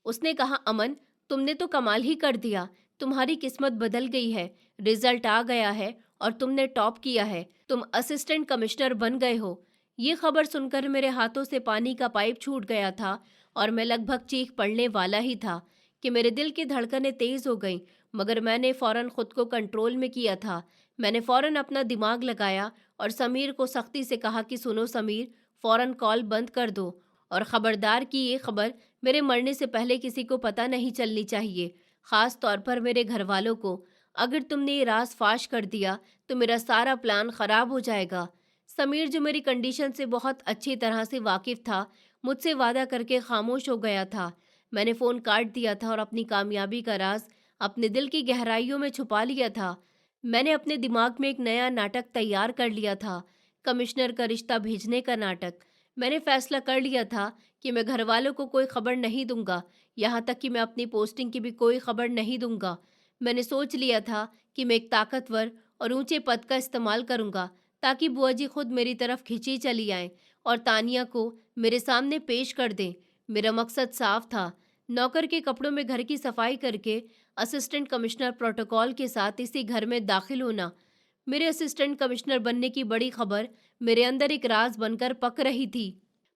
उसने कहा, अमन, तुमने तो कमाल ही कर दिया। तुम्हारी किस्मत बदल गई है। रिजल्ट आ गया है और तुमने टॉप किया है। तुम असिस्टेंट कमिश्नर बन गए हो। ये खबर सुनकर मेरे हाथों से पानी का पाइप छूट गया था और मैं लगभग चीख पड़ने वाला ही था कि मेरे दिल की धड़कनें तेज हो गईं, मगर मैंने फौरन खुद को कंट्रोल में किया था। मैंने फौरन अपना दिमाग लगाया और समीर को सख्ती से कहा कि सुनो समीर, फौरन कॉल बंद कर दो और खबरदार कि ये खबर मेरे मरने से पहले किसी को पता नहीं चलनी चाहिए, खास तौर पर मेरे घर वालों को। अगर तुमने ये राज फाश कर दिया तो मेरा सारा प्लान खराब हो जाएगा। समीर, जो मेरी कंडीशन से बहुत अच्छी तरह से वाकिफ था, मुझसे वादा करके खामोश हो गया था। मैंने फ़ोन काट दिया था और अपनी कामयाबी का राज अपने दिल की गहराइयों में छुपा लिया था। मैंने अपने दिमाग में एक नया नाटक तैयार कर लिया था, कमिश्नर का रिश्ता भेजने का नाटक। मैंने फैसला कर लिया था कि मैं घर वालों को कोई खबर नहीं दूंगा, यहाँ तक कि मैं अपनी पोस्टिंग की भी कोई खबर नहीं दूंगा। मैंने सोच लिया था कि मैं एक ताकतवर और ऊंचे पद का इस्तेमाल करूंगा, ताकि बुआ जी खुद मेरी तरफ खिंची चली आएं और तानिया को मेरे सामने पेश कर दें। मेरा मकसद साफ था, नौकर के कपड़ों में घर की सफाई करके असिस्टेंट कमिश्नर प्रोटोकॉल के साथ इसी घर में दाखिल होना। मेरे असिस्टेंट कमिश्नर बनने की बड़ी खबर मेरे अंदर एक राज बनकर पक रही थी,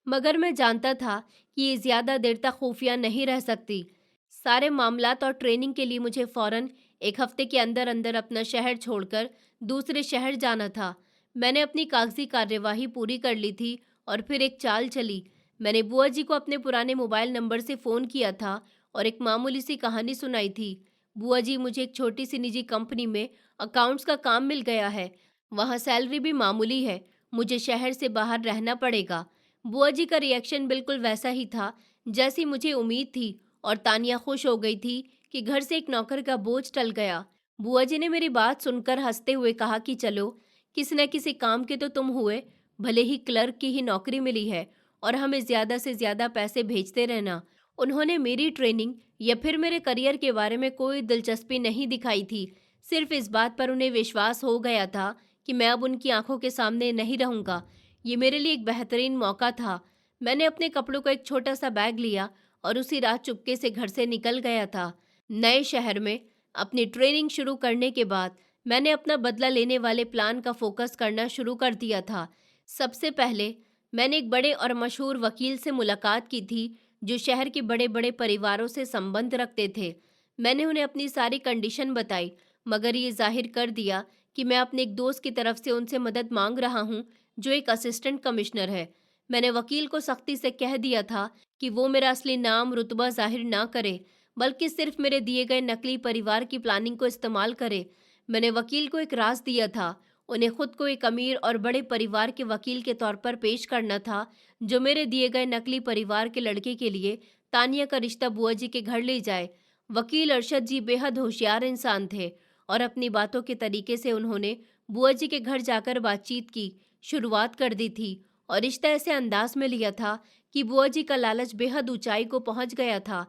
मगर मैं जानता था कि ये ज्यादा देर तक खुफिया नहीं रह सकती। सारे मामलात और ट्रेनिंग के लिए मुझे फौरन एक हफ्ते के अंदर अंदर अपना शहर छोड़कर दूसरे शहर जाना था। मैंने अपनी कागजी कार्यवाही पूरी कर ली थी और फिर एक चाल चली। मैंने बुआ जी को अपने पुराने मोबाइल नंबर से फ़ोन किया था और एक मामूली सी कहानी सुनाई थी। बुआ जी, मुझे एक छोटी सी निजी कंपनी में अकाउंट्स का काम मिल गया है। वहाँ सैलरी भी मामूली है। मुझे शहर से बाहर रहना पड़ेगा। बुआ जी का रिएक्शन बिल्कुल वैसा ही था जैसी मुझे उम्मीद थी और तानिया खुश हो गई थी कि घर से एक नौकर का बोझ टल गया। बुआ जी ने मेरी बात सुनकर हंसते हुए कहा कि चलो, किसी न किसी काम के तो तुम हुए, भले ही क्लर्क की ही नौकरी मिली है और हमें ज़्यादा से ज़्यादा पैसे भेजते रहना। उन्होंने मेरी ट्रेनिंग या फिर मेरे करियर के बारे में कोई दिलचस्पी नहीं दिखाई थी। सिर्फ इस बात पर उन्हें विश्वास हो गया था कि मैं अब उनकी आंखों के सामने नहीं रहूँगा। ये मेरे लिए एक बेहतरीन मौका था। मैंने अपने कपड़ों का एक छोटा सा बैग लिया और उसी रात चुपके से घर से निकल गया था। नए शहर में अपनी ट्रेनिंग शुरू करने के बाद मैंने अपना बदला लेने वाले प्लान का फोकस करना शुरू कर दिया था। सबसे पहले मैंने एक बड़े और मशहूर वकील से मुलाकात की थी, जो शहर के बड़े बड़े परिवारों से संबंध रखते थे। मैंने उन्हें अपनी सारी कंडीशन बताई, मगर ये जाहिर कर दिया कि मैं अपने एक दोस्त की तरफ से उनसे मदद मांग रहा हूँ, जो एक असिस्टेंट कमिश्नर है। मैंने वकील को सख्ती से कह दिया था कि वो मेरा असली नाम रुतबा जाहिर ना करे, बल्कि सिर्फ मेरे दिए गए नकली परिवार की प्लानिंग को इस्तेमाल करे। मैंने वकील को एक राज दिया था उन्हें खुद को एक अमीर और बड़े परिवार के वकील के तौर पर पेश करना था, जो मेरे दिए गए नकली परिवार के लड़के के लिए तानिया का रिश्ता बुआ जी के घर ले जाए। वकील अरशद जी बेहद होशियार इंसान थे और अपनी बातों के तरीके से उन्होंने बुआ जी के घर जाकर बातचीत की शुरुआत कर दी थी और रिश्ता ऐसे अंदाज में लिया था कि बुआ जी का लालच बेहद ऊंचाई को पहुंच गया था।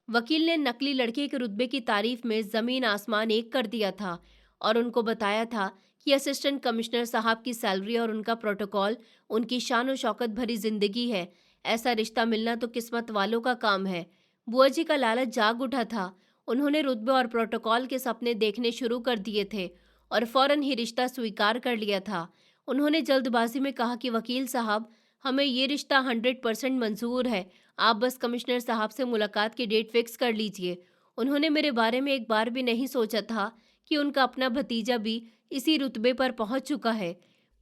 वकील ने नकली लड़के के रुतबे की तारीफ में जमीन आसमान एक कर दिया था और उनको बताया था कि असिस्टेंट कमिश्नर साहब की सैलरी और उनका प्रोटोकॉल उनकी शान और शौकत भरी जिंदगी है। ऐसा रिश्ता मिलना तो किस्मत वालों का काम है। बुआ जी का लालच जाग उठा था। उन्होंने रुतबे और प्रोटोकॉल के सपने देखने शुरू कर दिए थे और फौरन ही रिश्ता स्वीकार कर लिया था। उन्होंने जल्दबाजी में कहा कि वकील साहब, हमें ये रिश्ता 100% मंजूर है। आप बस कमिश्नर साहब से मुलाकात की डेट फिक्स कर लीजिए। उन्होंने मेरे बारे में एक बार भी नहीं सोचा था कि उनका अपना भतीजा भी इसी रुतबे पर पहुंच चुका है।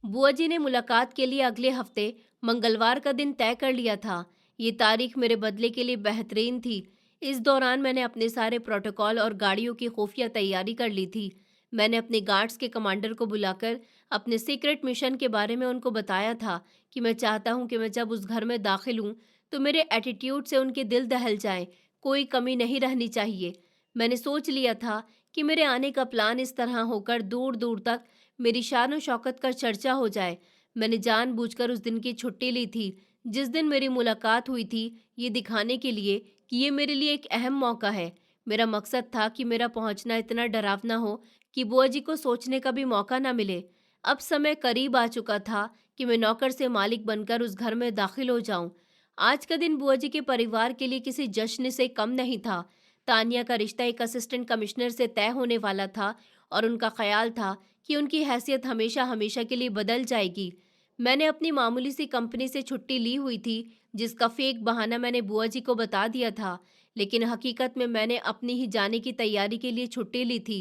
बुआ जी ने मुलाकात के लिए अगले हफ्ते मंगलवार का दिन तय कर लिया था। ये तारीख मेरे बदले के लिए बेहतरीन थी। इस दौरान मैंने अपने सारे प्रोटोकॉल और गाड़ियों की खुफिया तैयारी कर ली थी। मैंने अपने गार्ड्स के कमांडर को बुलाकर अपने सीक्रेट मिशन के बारे में उनको बताया था कि मैं चाहता हूं कि मैं जब उस घर में दाखिल हूं तो मेरे एटीट्यूड से उनके दिल दहल जाएं। कोई कमी नहीं रहनी चाहिए। मैंने सोच लिया था कि मेरे आने का प्लान इस तरह होकर दूर दूर तक मेरी शान और शौकत का चर्चा हो जाए। मैंने जानबूझकर उस दिन की छुट्टी ली थी जिस दिन मेरी मुलाकात हुई थी, ये दिखाने के लिए कि ये मेरे लिए एक अहम मौका है। मेरा मकसद था कि मेरा पहुंचना इतना डरावना हो कि बुआ जी को सोचने का भी मौका ना मिले। अब समय करीब आ चुका था कि मैं नौकर से मालिक बनकर उस घर में दाखिल हो जाऊं। आज का दिन बुआ जी के परिवार के लिए किसी जश्न से कम नहीं था। तानिया का रिश्ता एक असिस्टेंट कमिश्नर से तय होने वाला था और उनका ख्याल था कि उनकी हैसियत हमेशा हमेशा के लिए बदल जाएगी। मैंने अपनी मामूली सी कंपनी से छुट्टी ली हुई थी, जिसका फेक बहाना मैंने बुआ जी को बता दिया था, लेकिन हकीकत में मैंने अपनी ही जाने की तैयारी के लिए छुट्टी ली थी।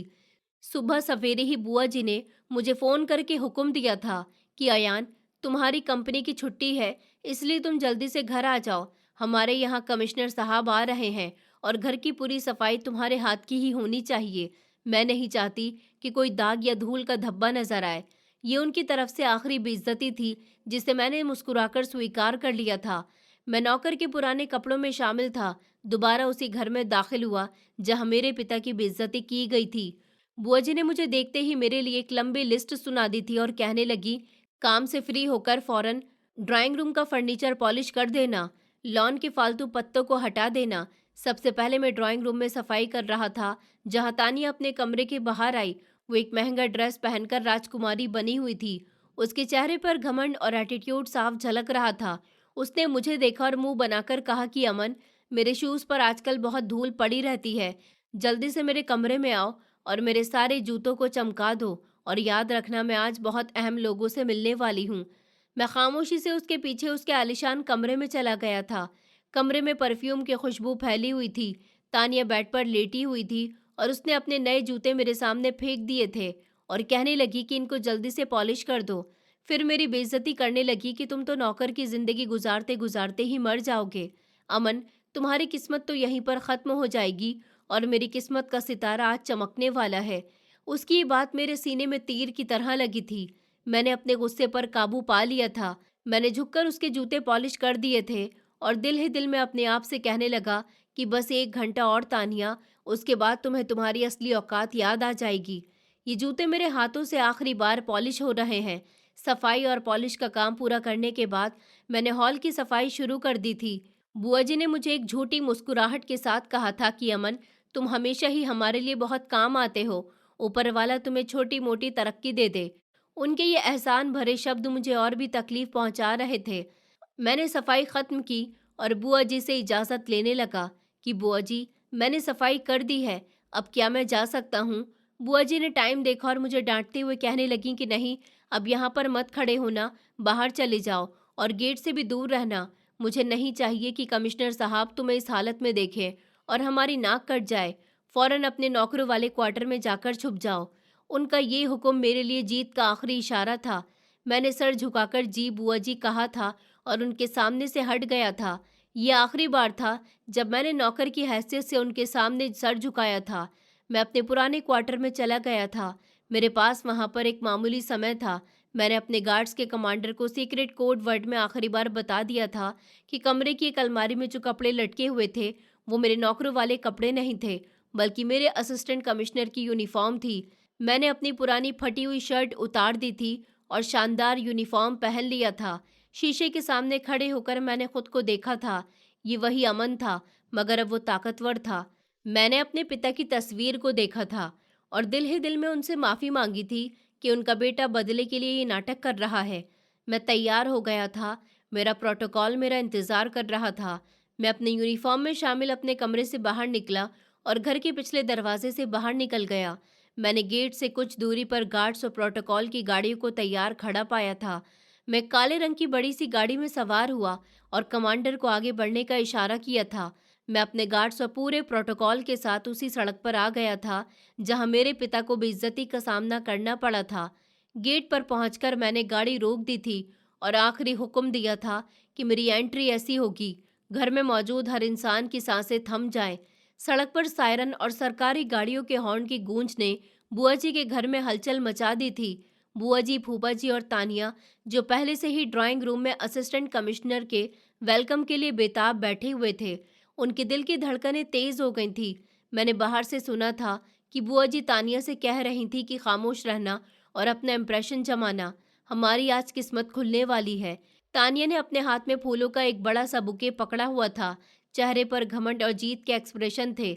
सुबह सवेरे ही बुआ जी ने मुझे फ़ोन करके हुक्म दिया था कि अयान, तुम्हारी कंपनी की छुट्टी है, इसलिए तुम जल्दी से घर आ जाओ। हमारे यहाँ कमिश्नर साहब आ रहे हैं और घर की पूरी सफाई तुम्हारे हाथ की ही होनी चाहिए। मैं नहीं चाहती कि कोई दाग या धूल का धब्बा नजर आए। ये उनकी तरफ से आखिरी बेइज्जती थी जिसे मैंने मुस्कुराकर स्वीकार कर लिया था। मैं नौकर के पुराने कपड़ों में शामिल था, दोबारा उसी घर में दाखिल हुआ जहाँ मेरे पिता की बेइज्जती की गई थी। बुआ जी ने मुझे देखते ही मेरे लिए एक लंबी लिस्ट सुना दी थी और कहने लगी, काम से फ्री होकर फौरन ड्राइंग रूम का फर्नीचर पॉलिश कर देना, लॉन के फालतू पत्तों को हटा देना। सबसे पहले मैं ड्राइंग रूम में सफाई कर रहा था जहां तानिया अपने कमरे के बाहर आई। वो एक महंगा ड्रेस पहनकर राजकुमारी बनी हुई थी। उसके चेहरे पर घमंड और एटीट्यूड साफ झलक रहा था। उसने मुझे देखा और मुंह बनाकर कहा कि अमन, मेरे शूज़ पर आजकल बहुत धूल पड़ी रहती है। जल्दी से मेरे कमरे में आओ और मेरे सारे जूतों को चमका दो और याद रखना, मैं आज बहुत अहम लोगों से मिलने वाली हूँ। मैं खामोशी से उसके पीछे उसके आलीशान कमरे में चला गया था। कमरे में परफ्यूम की खुशबू फैली हुई थी। तानिया बेड पर लेटी हुई थी और उसने अपने नए जूते मेरे सामने फेंक दिए थे और कहने लगी कि इनको जल्दी से पॉलिश कर दो। फिर मेरी बेइज्जती करने लगी कि तुम तो नौकर की जिंदगी गुजारते गुजारते ही मर जाओगे। अमन, तुम्हारी किस्मत तो यहीं पर ख़त्म हो जाएगी और मेरी किस्मत का सितारा आज चमकने वाला है। उसकी ये बात मेरे सीने में तीर की तरह लगी थी। मैंने अपने गुस्से पर काबू पा लिया था। मैंने झुककर उसके जूते पॉलिश कर दिए थे और दिल ही दिल में अपने आप से कहने लगा कि बस 1 घंटा और तानिया, उसके बाद तुम्हें तुम्हारी असली औकात याद आ जाएगी। ये जूते मेरे हाथों से आखिरी बार पॉलिश हो रहे हैं। सफाई और पॉलिश का काम पूरा करने के बाद मैंने हॉल की सफाई शुरू कर दी थी। बुआ जी ने मुझे एक झूठी मुस्कुराहट के साथ कहा था कि अमन, तुम हमेशा ही हमारे लिए बहुत काम आते हो। ऊपर वाला तुम्हें छोटी मोटी तरक्की दे दे। उनके ये एहसान भरे शब्द मुझे और भी तकलीफ पहुंचा रहे थे। मैंने सफाई खत्म की और बुआ जी से इजाज़त लेने लगा कि बुआ जी, मैंने सफाई कर दी है, अब क्या मैं जा सकता हूँ? बुआ जी ने टाइम देखा और मुझे डांटते हुए कहने लगी कि नहीं, अब यहाँ पर मत खड़े होना, बाहर चले जाओ और गेट से भी दूर रहना। मुझे नहीं चाहिए कि कमिश्नर साहब तुम्हें इस हालत में देखें और हमारी नाक कट जाए। फौरन अपने नौकरों वाले क्वार्टर में जाकर छुप जाओ। उनका ये हुक्म मेरे लिए जीत का आखिरी इशारा था। मैंने सर झुकाकर जी बुआ जी कहा था और उनके सामने से हट गया था। ये आखिरी बार था जब मैंने नौकर की हैसियत से उनके सामने सर झुकाया था। मैं अपने पुराने क्वार्टर में चला गया था। मेरे पास वहां पर एक मामूली समय था। मैंने अपने गार्ड्स के कमांडर को सीक्रेट कोड वर्ड में आखिरी बार बता दिया था कि कमरे की एक अलमारी में जो कपड़े लटके हुए थे वो मेरे नौकरों वाले कपड़े नहीं थे, बल्कि मेरे असिस्टेंट कमिश्नर की यूनिफॉर्म थी। मैंने अपनी पुरानी फटी हुई शर्ट उतार दी थी और शानदार यूनिफॉर्म पहन लिया था। शीशे के सामने खड़े होकर मैंने खुद को देखा था। ये वही अमन था, मगर अब वो ताकतवर था। मैंने अपने पिता की तस्वीर को देखा था और दिल ही दिल में उनसे माफ़ी मांगी थी कि उनका बेटा बदले के लिए ये नाटक कर रहा है। मैं तैयार हो गया था। मेरा प्रोटोकॉल मेरा इंतज़ार कर रहा था। मैं अपने यूनिफॉर्म में शामिल अपने कमरे से बाहर निकला और घर के पिछले दरवाजे से बाहर निकल गया। मैंने गेट से कुछ दूरी पर गार्ड्स और प्रोटोकॉल की गाड़ियों को तैयार खड़ा पाया था। मैं काले रंग की बड़ी सी गाड़ी में सवार हुआ और कमांडर को आगे बढ़ने का इशारा किया था। मैं अपने गार्ड्स और पूरे प्रोटोकॉल के साथ उसी सड़क पर आ गया था जहां मेरे पिता को बेइज्जती का सामना करना पड़ा था। गेट पर पहुंचकर मैंने गाड़ी रोक दी थी और आखिरी हुक्म दिया था कि मेरी एंट्री ऐसी होगी, घर में मौजूद हर इंसान की सांसें थम जाएं। सड़क पर सायरन और सरकारी गाड़ियों के हॉर्न की गूंज ने बुआ जी के घर में हलचल मचा दी थी। बुआ जी, फूफा जी और तानिया, जो पहले से ही ड्राइंग रूम में असिस्टेंट कमिश्नर के वेलकम के लिए बेताब बैठे हुए थे। उनके दिल की धड़कनें तेज हो गई थी। मैंने बाहर से सुना था कि बुआ जी तानिया से कह रही थी कि खामोश रहना और अपना इम्प्रेशन जमाना, हमारी आज किस्मत खुलने वाली है। तानिया ने अपने हाथ में फूलों का एक बड़ा सा बुके पकड़ा हुआ था। चेहरे पर घमंड और जीत के एक्सप्रेशन थे।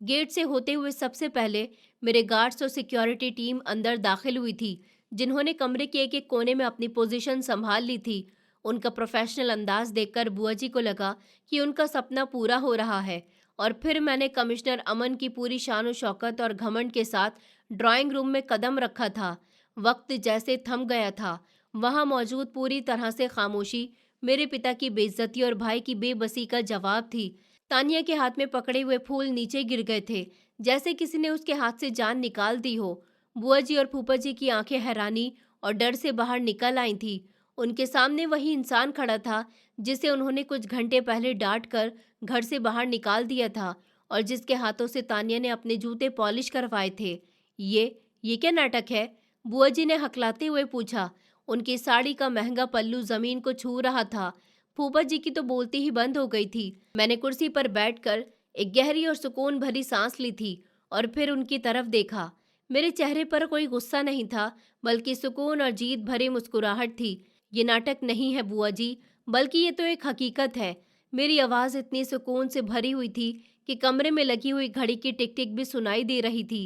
गेट से होते हुए सबसे पहले मेरे गार्ड्स और सिक्योरिटी टीम अंदर दाखिल हुई थी, जिन्होंने कमरे के एक एक कोने में अपनी पोजीशन संभाल ली थी। उनका प्रोफेशनल अंदाज देखकर बुआ जी को लगा कि उनका सपना पूरा हो रहा है। और फिर मैंने कमिश्नर अमन की पूरी शान शौकत और घमंड के साथ ड्राइंग रूम में कदम रखा था। वक्त जैसे थम गया था। वहां मौजूद पूरी तरह से खामोशी मेरे पिता की बेइज्जती और भाई की बेबसी का जवाब थी। तानिया के हाथ में पकड़े हुए फूल नीचे गिर गए थे, जैसे किसी ने उसके हाथ से जान निकाल दी हो। बुआ जी और फूफा जी की आंखें हैरानी और डर से बाहर निकल आई थी। उनके सामने वही इंसान खड़ा था जिसे उन्होंने कुछ घंटे पहले डांट कर घर से बाहर निकाल दिया था और जिसके हाथों से तानिया ने अपने जूते पॉलिश करवाए थे। ये क्या नाटक है? बुआ जी ने हकलाते हुए पूछा। उनकी साड़ी का महंगा पल्लू जमीन को छू रहा था। फूफा जी की तो बोलती ही बंद हो गई थी। मैंने कुर्सी पर बैठकर एक गहरी और सुकून भरी सांस ली थी और फिर उनकी तरफ देखा। मेरे चेहरे पर कोई गुस्सा नहीं था, बल्कि सुकून और जीत भरी मुस्कुराहट थी। ये नाटक नहीं है बुआ जी, बल्कि ये तो एक हकीकत है। मेरी आवाज़ इतनी सुकून से भरी हुई थी कि कमरे में लगी हुई घड़ी की टिक टिक भी सुनाई दे रही थी।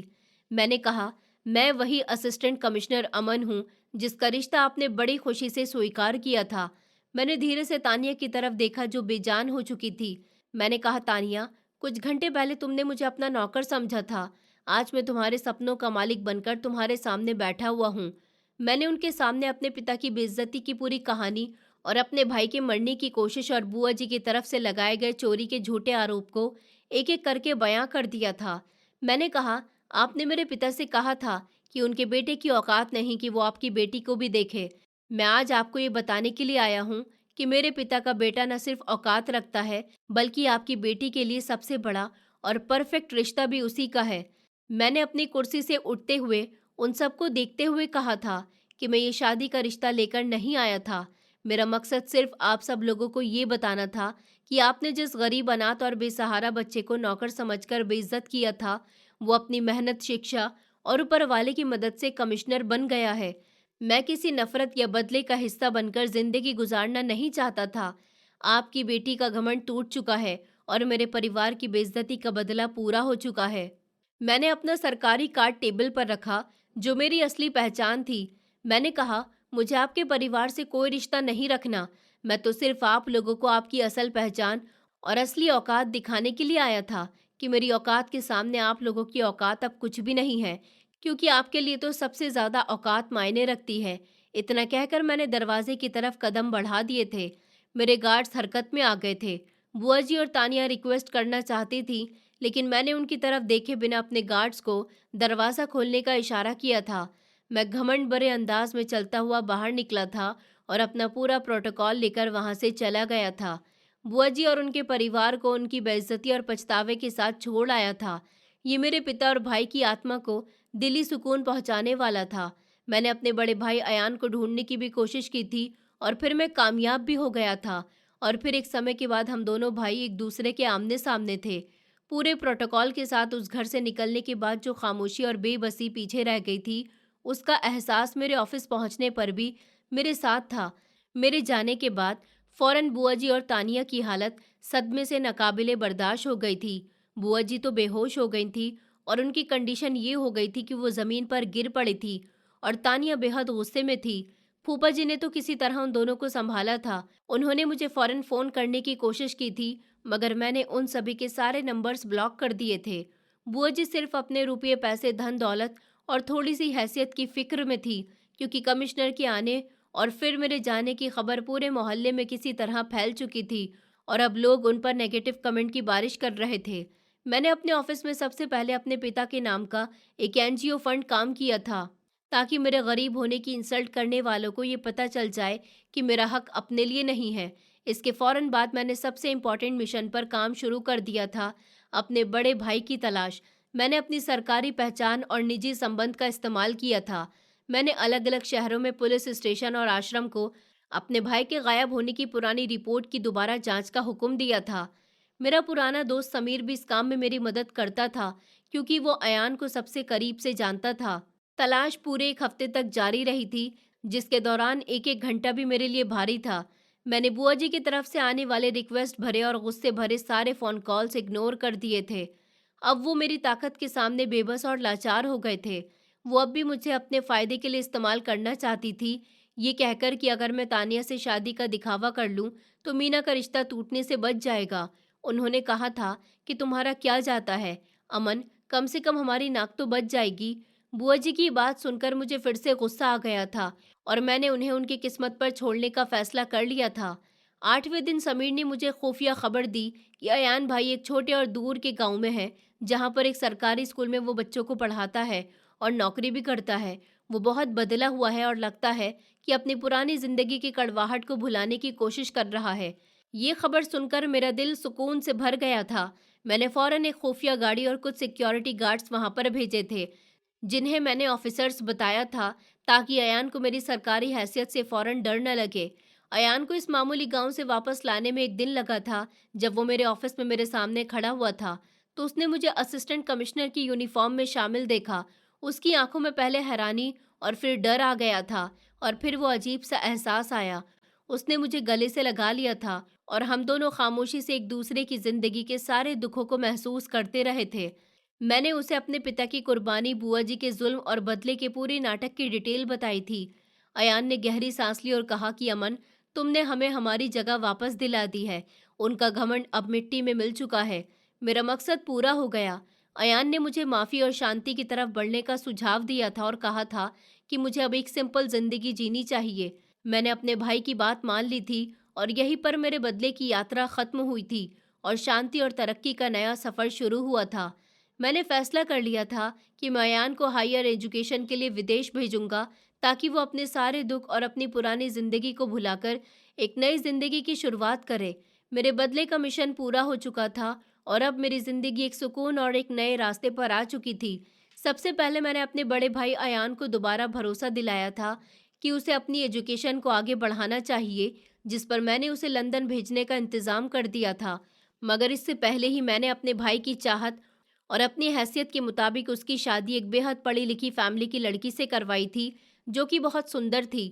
मैंने कहा, मैं वही असिस्टेंट कमिश्नर अमन हूँ जिसका रिश्ता आपने बड़ी खुशी से स्वीकार किया था। मैंने धीरे से तानिया की तरफ देखा जो बेजान हो चुकी थी। मैंने कहा, तानिया, कुछ घंटे पहले तुमने मुझे अपना नौकर समझा था। आज मैं तुम्हारे सपनों का मालिक बनकर तुम्हारे सामने बैठा हुआ हूँ। मैंने उनके सामने अपने पिता की बेइज्जती की पूरी कहानी और अपने भाई के मरने की कोशिश और बुआ जी की तरफ से लगाए गए चोरी के झूठे आरोप को एक एक करके बयां कर दिया था। मैंने कहा, आपने मेरे पिता से कहा था कि उनके बेटे की औकात नहीं कि वो आपकी बेटी को भी देखे। मैं आज आपको ये बताने के लिए आया हूँ कि मेरे पिता का बेटा न सिर्फ औकात रखता है, बल्कि आपकी बेटी के लिए सबसे बड़ा और परफेक्ट रिश्ता भी उसी का है। मैंने अपनी कुर्सी से उठते हुए उन सबको देखते हुए कहा था कि मैं ये शादी का रिश्ता लेकर नहीं आया था। मेरा मकसद सिर्फ आप सब लोगों को ये बताना था कि आपने जिस गरीब अनाथ और बेसहारा बच्चे को नौकर समझकर बेइज्जत किया था, वो अपनी मेहनत, शिक्षा और ऊपर वाले की मदद से कमिश्नर बन गया है। मैं किसी नफरत या बदले का हिस्सा बनकर जिंदगी गुजारना नहीं चाहता था। आपकी बेटी का घमंड टूट चुका है और मेरे परिवार की बेइज्जती का बदला पूरा हो चुका है। मैंने अपना सरकारी कार्ड टेबल पर रखा, जो मेरी असली पहचान थी। मैंने कहा, मुझे आपके परिवार से कोई रिश्ता नहीं रखना। मैं तो सिर्फ आप लोगों को आपकी असल पहचान और असली औकात दिखाने के लिए आया था कि मेरी औकात के सामने आप लोगों की औकात अब कुछ भी नहीं है, क्योंकि आपके लिए तो सबसे ज़्यादा औकात मायने रखती है। इतना कहकर मैंने दरवाजे की तरफ कदम बढ़ा दिए थे। मेरे गार्ड्स हरकत में आ गए थे। बुआ जी और तानिया रिक्वेस्ट करना चाहती थी, लेकिन मैंने उनकी तरफ देखे बिना अपने गार्ड्स को दरवाज़ा खोलने का इशारा किया था। मैं घमंड भरे अंदाज में चलता हुआ बाहर निकला था और अपना पूरा प्रोटोकॉल लेकर वहां से चला गया था। बुआ जी और उनके परिवार को उनकी बेइज्जती और पछतावे के साथ छोड़ आया था। ये मेरे पिता और भाई की आत्मा को दिली सुकून पहुंचाने वाला था। मैंने अपने बड़े भाई अयान को ढूंढने की भी कोशिश की थी और फिर मैं कामयाब भी हो गया था। और फिर एक समय के बाद हम दोनों भाई एक दूसरे के आमने सामने थे। पूरे प्रोटोकॉल के साथ उस घर से निकलने के बाद जो खामोशी और बेबसी पीछे रह गई थी, उसका एहसास मेरे ऑफिस पहुंचने पर भी मेरे साथ था। मेरे जाने के बाद फौरन बुआ जी और तानिया की हालत सदमे से नाकाबिले बर्दाश्त हो गई थी। बुआ जी तो बेहोश हो गई थी और उनकी कंडीशन ये हो गई थी कि वो ज़मीन पर गिर पड़ी थी और तानिया बेहद गुस्से में थी। फूफा जी ने तो किसी तरह उन दोनों को संभाला था। उन्होंने मुझे फ़ौरन फ़ोन करने की कोशिश की थी, मगर मैंने उन सभी के सारे नंबर्स ब्लॉक कर दिए थे। बुआ जी सिर्फ अपने रुपये, पैसे, धन दौलत और थोड़ी सी हैसियत की फ़िक्र में थी, क्योंकि कमिश्नर के आने और फिर मेरे जाने की खबर पूरे मोहल्ले में किसी तरह फैल चुकी थी और अब लोग उन पर नेगेटिव कमेंट की बारिश कर रहे थे। मैंने अपने ऑफिस में सबसे पहले अपने पिता के नाम का एक एनजीओ फंड काम किया था, ताकि मेरे गरीब होने की इंसल्ट करने वालों को ये पता चल जाए कि मेरा हक अपने लिए नहीं है। इसके फौरन बाद मैंने सबसे इम्पोर्टेंट मिशन पर काम शुरू कर दिया था, अपने बड़े भाई की तलाश। मैंने अपनी सरकारी पहचान और निजी संबंध का इस्तेमाल किया था। मैंने अलग अलग शहरों में पुलिस स्टेशन और आश्रम को अपने भाई के गायब होने की पुरानी रिपोर्ट की दोबारा जांच का हुक्म दिया था। मेरा पुराना दोस्त समीर भी इस काम में मेरी मदद करता था, क्योंकि वो अयान को सबसे करीब से जानता था। तलाश पूरे एक हफ्ते तक जारी रही थी, जिसके दौरान एक एक घंटा भी मेरे लिए भारी था। मैंने बुआ जी की तरफ से आने वाले रिक्वेस्ट भरे और गुस्से भरे सारे फ़ोन कॉल्स इग्नोर कर दिए थे। अब वो मेरी ताकत के सामने बेबस और लाचार हो गए थे। वो अब भी मुझे अपने फ़ायदे के लिए इस्तेमाल करना चाहती थी, ये कहकर कि अगर मैं तानिया से शादी का दिखावा कर लूँ, तो मीना का रिश्ता टूटने से बच जाएगा। उन्होंने कहा था कि तुम्हारा क्या जाता है, अमन, कम से कम हमारी नाक तो बच जाएगी। बुआ जी की बात सुनकर मुझे फिर से गुस्सा आ गया था और मैंने उन्हें उनकी किस्मत पर छोड़ने का फैसला कर लिया था। 8वें दिन समीर ने मुझे खुफिया खबर दी कि अयान भाई एक छोटे और दूर के गांव में है, जहां पर एक सरकारी स्कूल में वो बच्चों को पढ़ाता है और नौकरी भी करता है। वो बहुत बदला हुआ है और लगता है कि अपनी पुरानी जिंदगी की कड़वाहट को भुलाने की कोशिश कर रहा है। ये खबर सुनकर मेरा दिल सुकून से भर गया था। मैंने फौरन एक खुफिया गाड़ी और कुछ सिक्योरिटी गार्ड्स वहां पर भेजे थे, जिन्हें मैंने ऑफिसर्स बताया था, ताकि अयान को मेरी सरकारी हैसियत से फौरन डर न लगे। अयान को इस मामूली गांव से वापस लाने में एक दिन लगा था। जब वो मेरे ऑफिस में मेरे सामने खड़ा हुआ था, तो उसने मुझे असिस्टेंट कमिश्नर की यूनिफॉर्म में शामिल देखा। उसकी आंखों में पहले हैरानी और फिर डर आ गया था और फिर वो अजीब सा एहसास आया। उसने मुझे गले से लगा लिया था और हम दोनों खामोशी से एक दूसरे की जिंदगी के सारे दुखों को महसूस करते रहे थे। मैंने उसे अपने पिता की कुर्बानी, बुआ जी के जुल्म और बदले के पूरे नाटक की डिटेल बताई थी। अयान ने गहरी सांस ली और कहा कि अमन, तुमने हमें हमारी जगह वापस दिला दी है। उनका घमंड अब मिट्टी में मिल चुका है। मेरा मकसद पूरा हो गया। अयान ने मुझे माफ़ी और शांति की तरफ बढ़ने का सुझाव दिया था और कहा था कि मुझे अब एक सिंपल जिंदगी जीनी चाहिए। मैंने अपने भाई की बात मान ली थी और यहीं पर मेरे बदले की यात्रा खत्म हुई थी और शांति और तरक्की का नया सफ़र शुरू हुआ था। मैंने फैसला कर लिया था कि मैं अयान को हायर एजुकेशन के लिए विदेश भेजूंगा, ताकि वो अपने सारे दुख और अपनी पुरानी ज़िंदगी को भुलाकर एक नई ज़िंदगी की शुरुआत करे। मेरे बदले का मिशन पूरा हो चुका था और अब मेरी ज़िंदगी एक सुकून और एक नए रास्ते पर आ चुकी थी। सबसे पहले मैंने अपने बड़े भाई अयान को दोबारा भरोसा दिलाया था कि उसे अपनी एजुकेशन को आगे बढ़ाना चाहिए, जिस पर मैंने उसे लंदन भेजने का इंतज़ाम कर दिया था। मगर इससे पहले ही मैंने अपने भाई की चाहत और अपनी हैसियत के मुताबिक उसकी शादी एक बेहद पढ़ी लिखी फैमिली की लड़की से करवाई थी, जो कि बहुत सुंदर थी।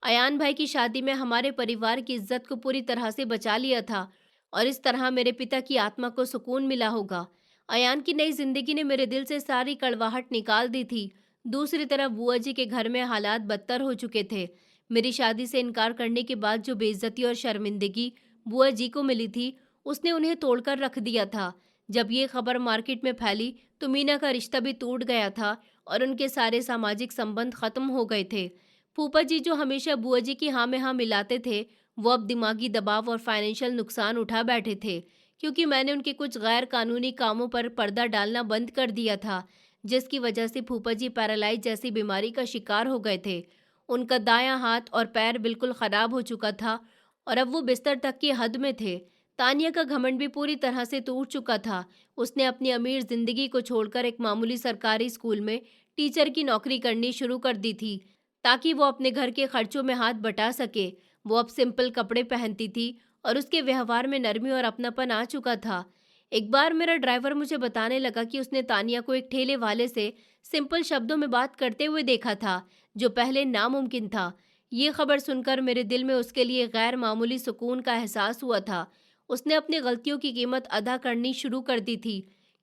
अयान भाई की शादी में हमारे परिवार की इज्जत को पूरी तरह से बचा लिया था और इस तरह मेरे पिता की आत्मा को सुकून मिला होगा। अयान की नई जिंदगी ने मेरे दिल से सारी कड़वाहट निकाल दी थी। दूसरी तरफ बुआ जी के घर में हालात बदतर हो चुके थे। मेरी शादी से इनकार करने के बाद जो बेइज्जती और शर्मिंदगी बुआ जी को मिली थी, उसने उन्हें तोड़कर रख दिया था। जब ये खबर मार्केट में फैली, तो मीना का रिश्ता भी टूट गया था और उनके सारे सामाजिक संबंध खत्म हो गए थे। फूफा जी जो हमेशा बुआ जी की हाँ में हाँ मिलाते थे, वो अब दिमागी दबाव और फाइनेंशियल नुकसान उठा बैठे थे, क्योंकि मैंने उनके कुछ गैर कानूनी कामों पर पर्दा डालना बंद कर दिया था, जिसकी वजह से फूफा जी पैरालाइज जैसी बीमारी का शिकार हो गए थे। उनका दायां हाथ और पैर बिल्कुल खराब हो चुका था और अब वो बिस्तर तक की हद में थे। तानिया का घमंड भी पूरी तरह से टूट चुका था। उसने अपनी अमीर जिंदगी को छोड़कर एक मामूली सरकारी स्कूल में टीचर की नौकरी करनी शुरू कर दी थी ताकि वो अपने घर के खर्चों में हाथ बटा सके। वो अब सिंपल कपड़े पहनती थी और उसके व्यवहार में नरमी और अपनापन आ चुका था। एक बार मेरा ड्राइवर मुझे बताने लगा कि उसने तानिया को एक ठेले वाले से सिंपल शब्दों में बात करते हुए देखा था, जो पहले नामुमकिन था। ये खबर सुनकर मेरे दिल में उसके लिए गैर मामूली सुकून का एहसास हुआ था। उसने अपनी गलतियों की कीमत अदा करनी शुरू कर दी थी।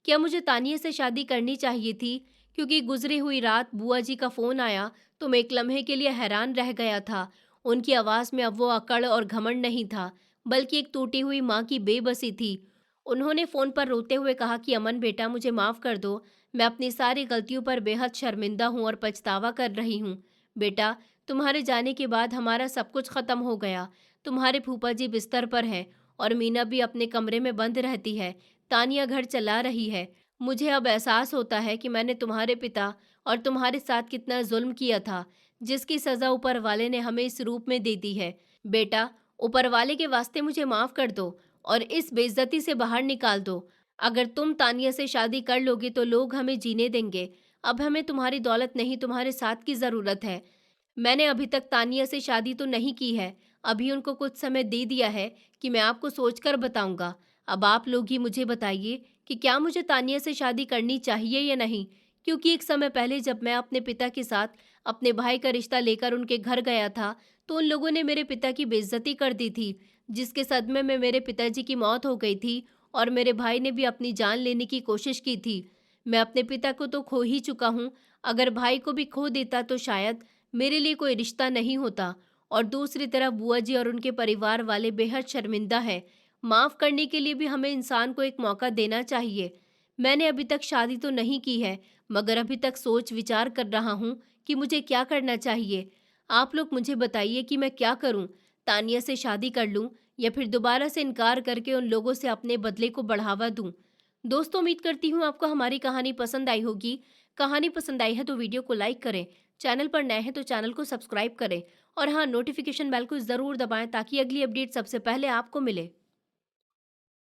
क्या मुझे तानिया से शादी करनी चाहिए थी? क्योंकि गुजरी हुई रात बुआ जी का फ़ोन आया तो मैं एक लम्हे के लिए हैरान रह गया था। उनकी आवाज़ में अब वो अकड़ और घमंड नहीं था, बल्कि एक टूटी हुई माँ की बेबसी थी। उन्होंने फ़ोन पर रोते हुए कहा कि अमन बेटा, मुझे माफ़ कर दो। मैं अपनी सारी गलतियों पर बेहद शर्मिंदा हूँ और पछतावा कर रही हूँ। बेटा, तुम्हारे जाने के बाद हमारा सब कुछ ख़त्म हो गया। तुम्हारे फूफा जी बिस्तर पर हैं और मीना भी अपने कमरे में बंद रहती है। तानिया घर चला रही है। मुझे अब एहसास होता है कि मैंने तुम्हारे पिता और तुम्हारे साथ कितना जुल्म किया था, जिसकी सज़ा ऊपर वाले ने हमें इस रूप में दे दी है। बेटा, ऊपर वाले के वास्ते मुझे माफ़ कर दो और इस बेइज्जती से बाहर निकाल दो। अगर तुम तानिया से शादी कर लोगे तो लोग हमें जीने देंगे। अब हमें तुम्हारी दौलत नहीं, तुम्हारे साथ की ज़रूरत है। मैंने अभी तक तानिया से शादी तो नहीं की है। अभी उनको कुछ समय दे दिया है कि मैं आपको सोचकर बताऊंगा। अब आप लोग ही मुझे बताइए कि क्या मुझे तानिया से शादी करनी चाहिए या नहीं? क्योंकि एक समय पहले जब मैं अपने पिता के साथ अपने भाई का रिश्ता लेकर उनके घर गया था, तो उन लोगों ने मेरे पिता की बेइज्जती कर दी थी, जिसके सदमे में मेरे पिताजी की मौत हो गई थी और मेरे भाई ने भी अपनी जान लेने की कोशिश की थी। मैं अपने पिता को तो खो ही चुका हूँ। अगर भाई को भी खो देता तो शायद मेरे लिए कोई रिश्ता नहीं होता। और दूसरी तरफ बुआ जी और उनके परिवार वाले बेहद शर्मिंदा हैं। माफ़ करने के लिए भी हमें इंसान को एक मौका देना चाहिए। मैंने अभी तक शादी तो नहीं की है, मगर अभी तक सोच विचार कर रहा हूँ कि मुझे क्या करना चाहिए। आप लोग मुझे बताइए कि मैं क्या करूँ? तानिया से शादी कर लूँ या फिर दोबारा से इनकार करके उन लोगों से अपने बदले को बढ़ावा दूँ? दोस्तों, उम्मीद करती हूँ आपको हमारी कहानी पसंद आई होगी। कहानी पसंद आई है तो वीडियो को लाइक करें। चैनल पर नए हैं तो चैनल को सब्सक्राइब करें और हाँ, नोटिफिकेशन बेल को ज़रूर दबाएं ताकि अगली अपडेट सबसे पहले आपको मिले।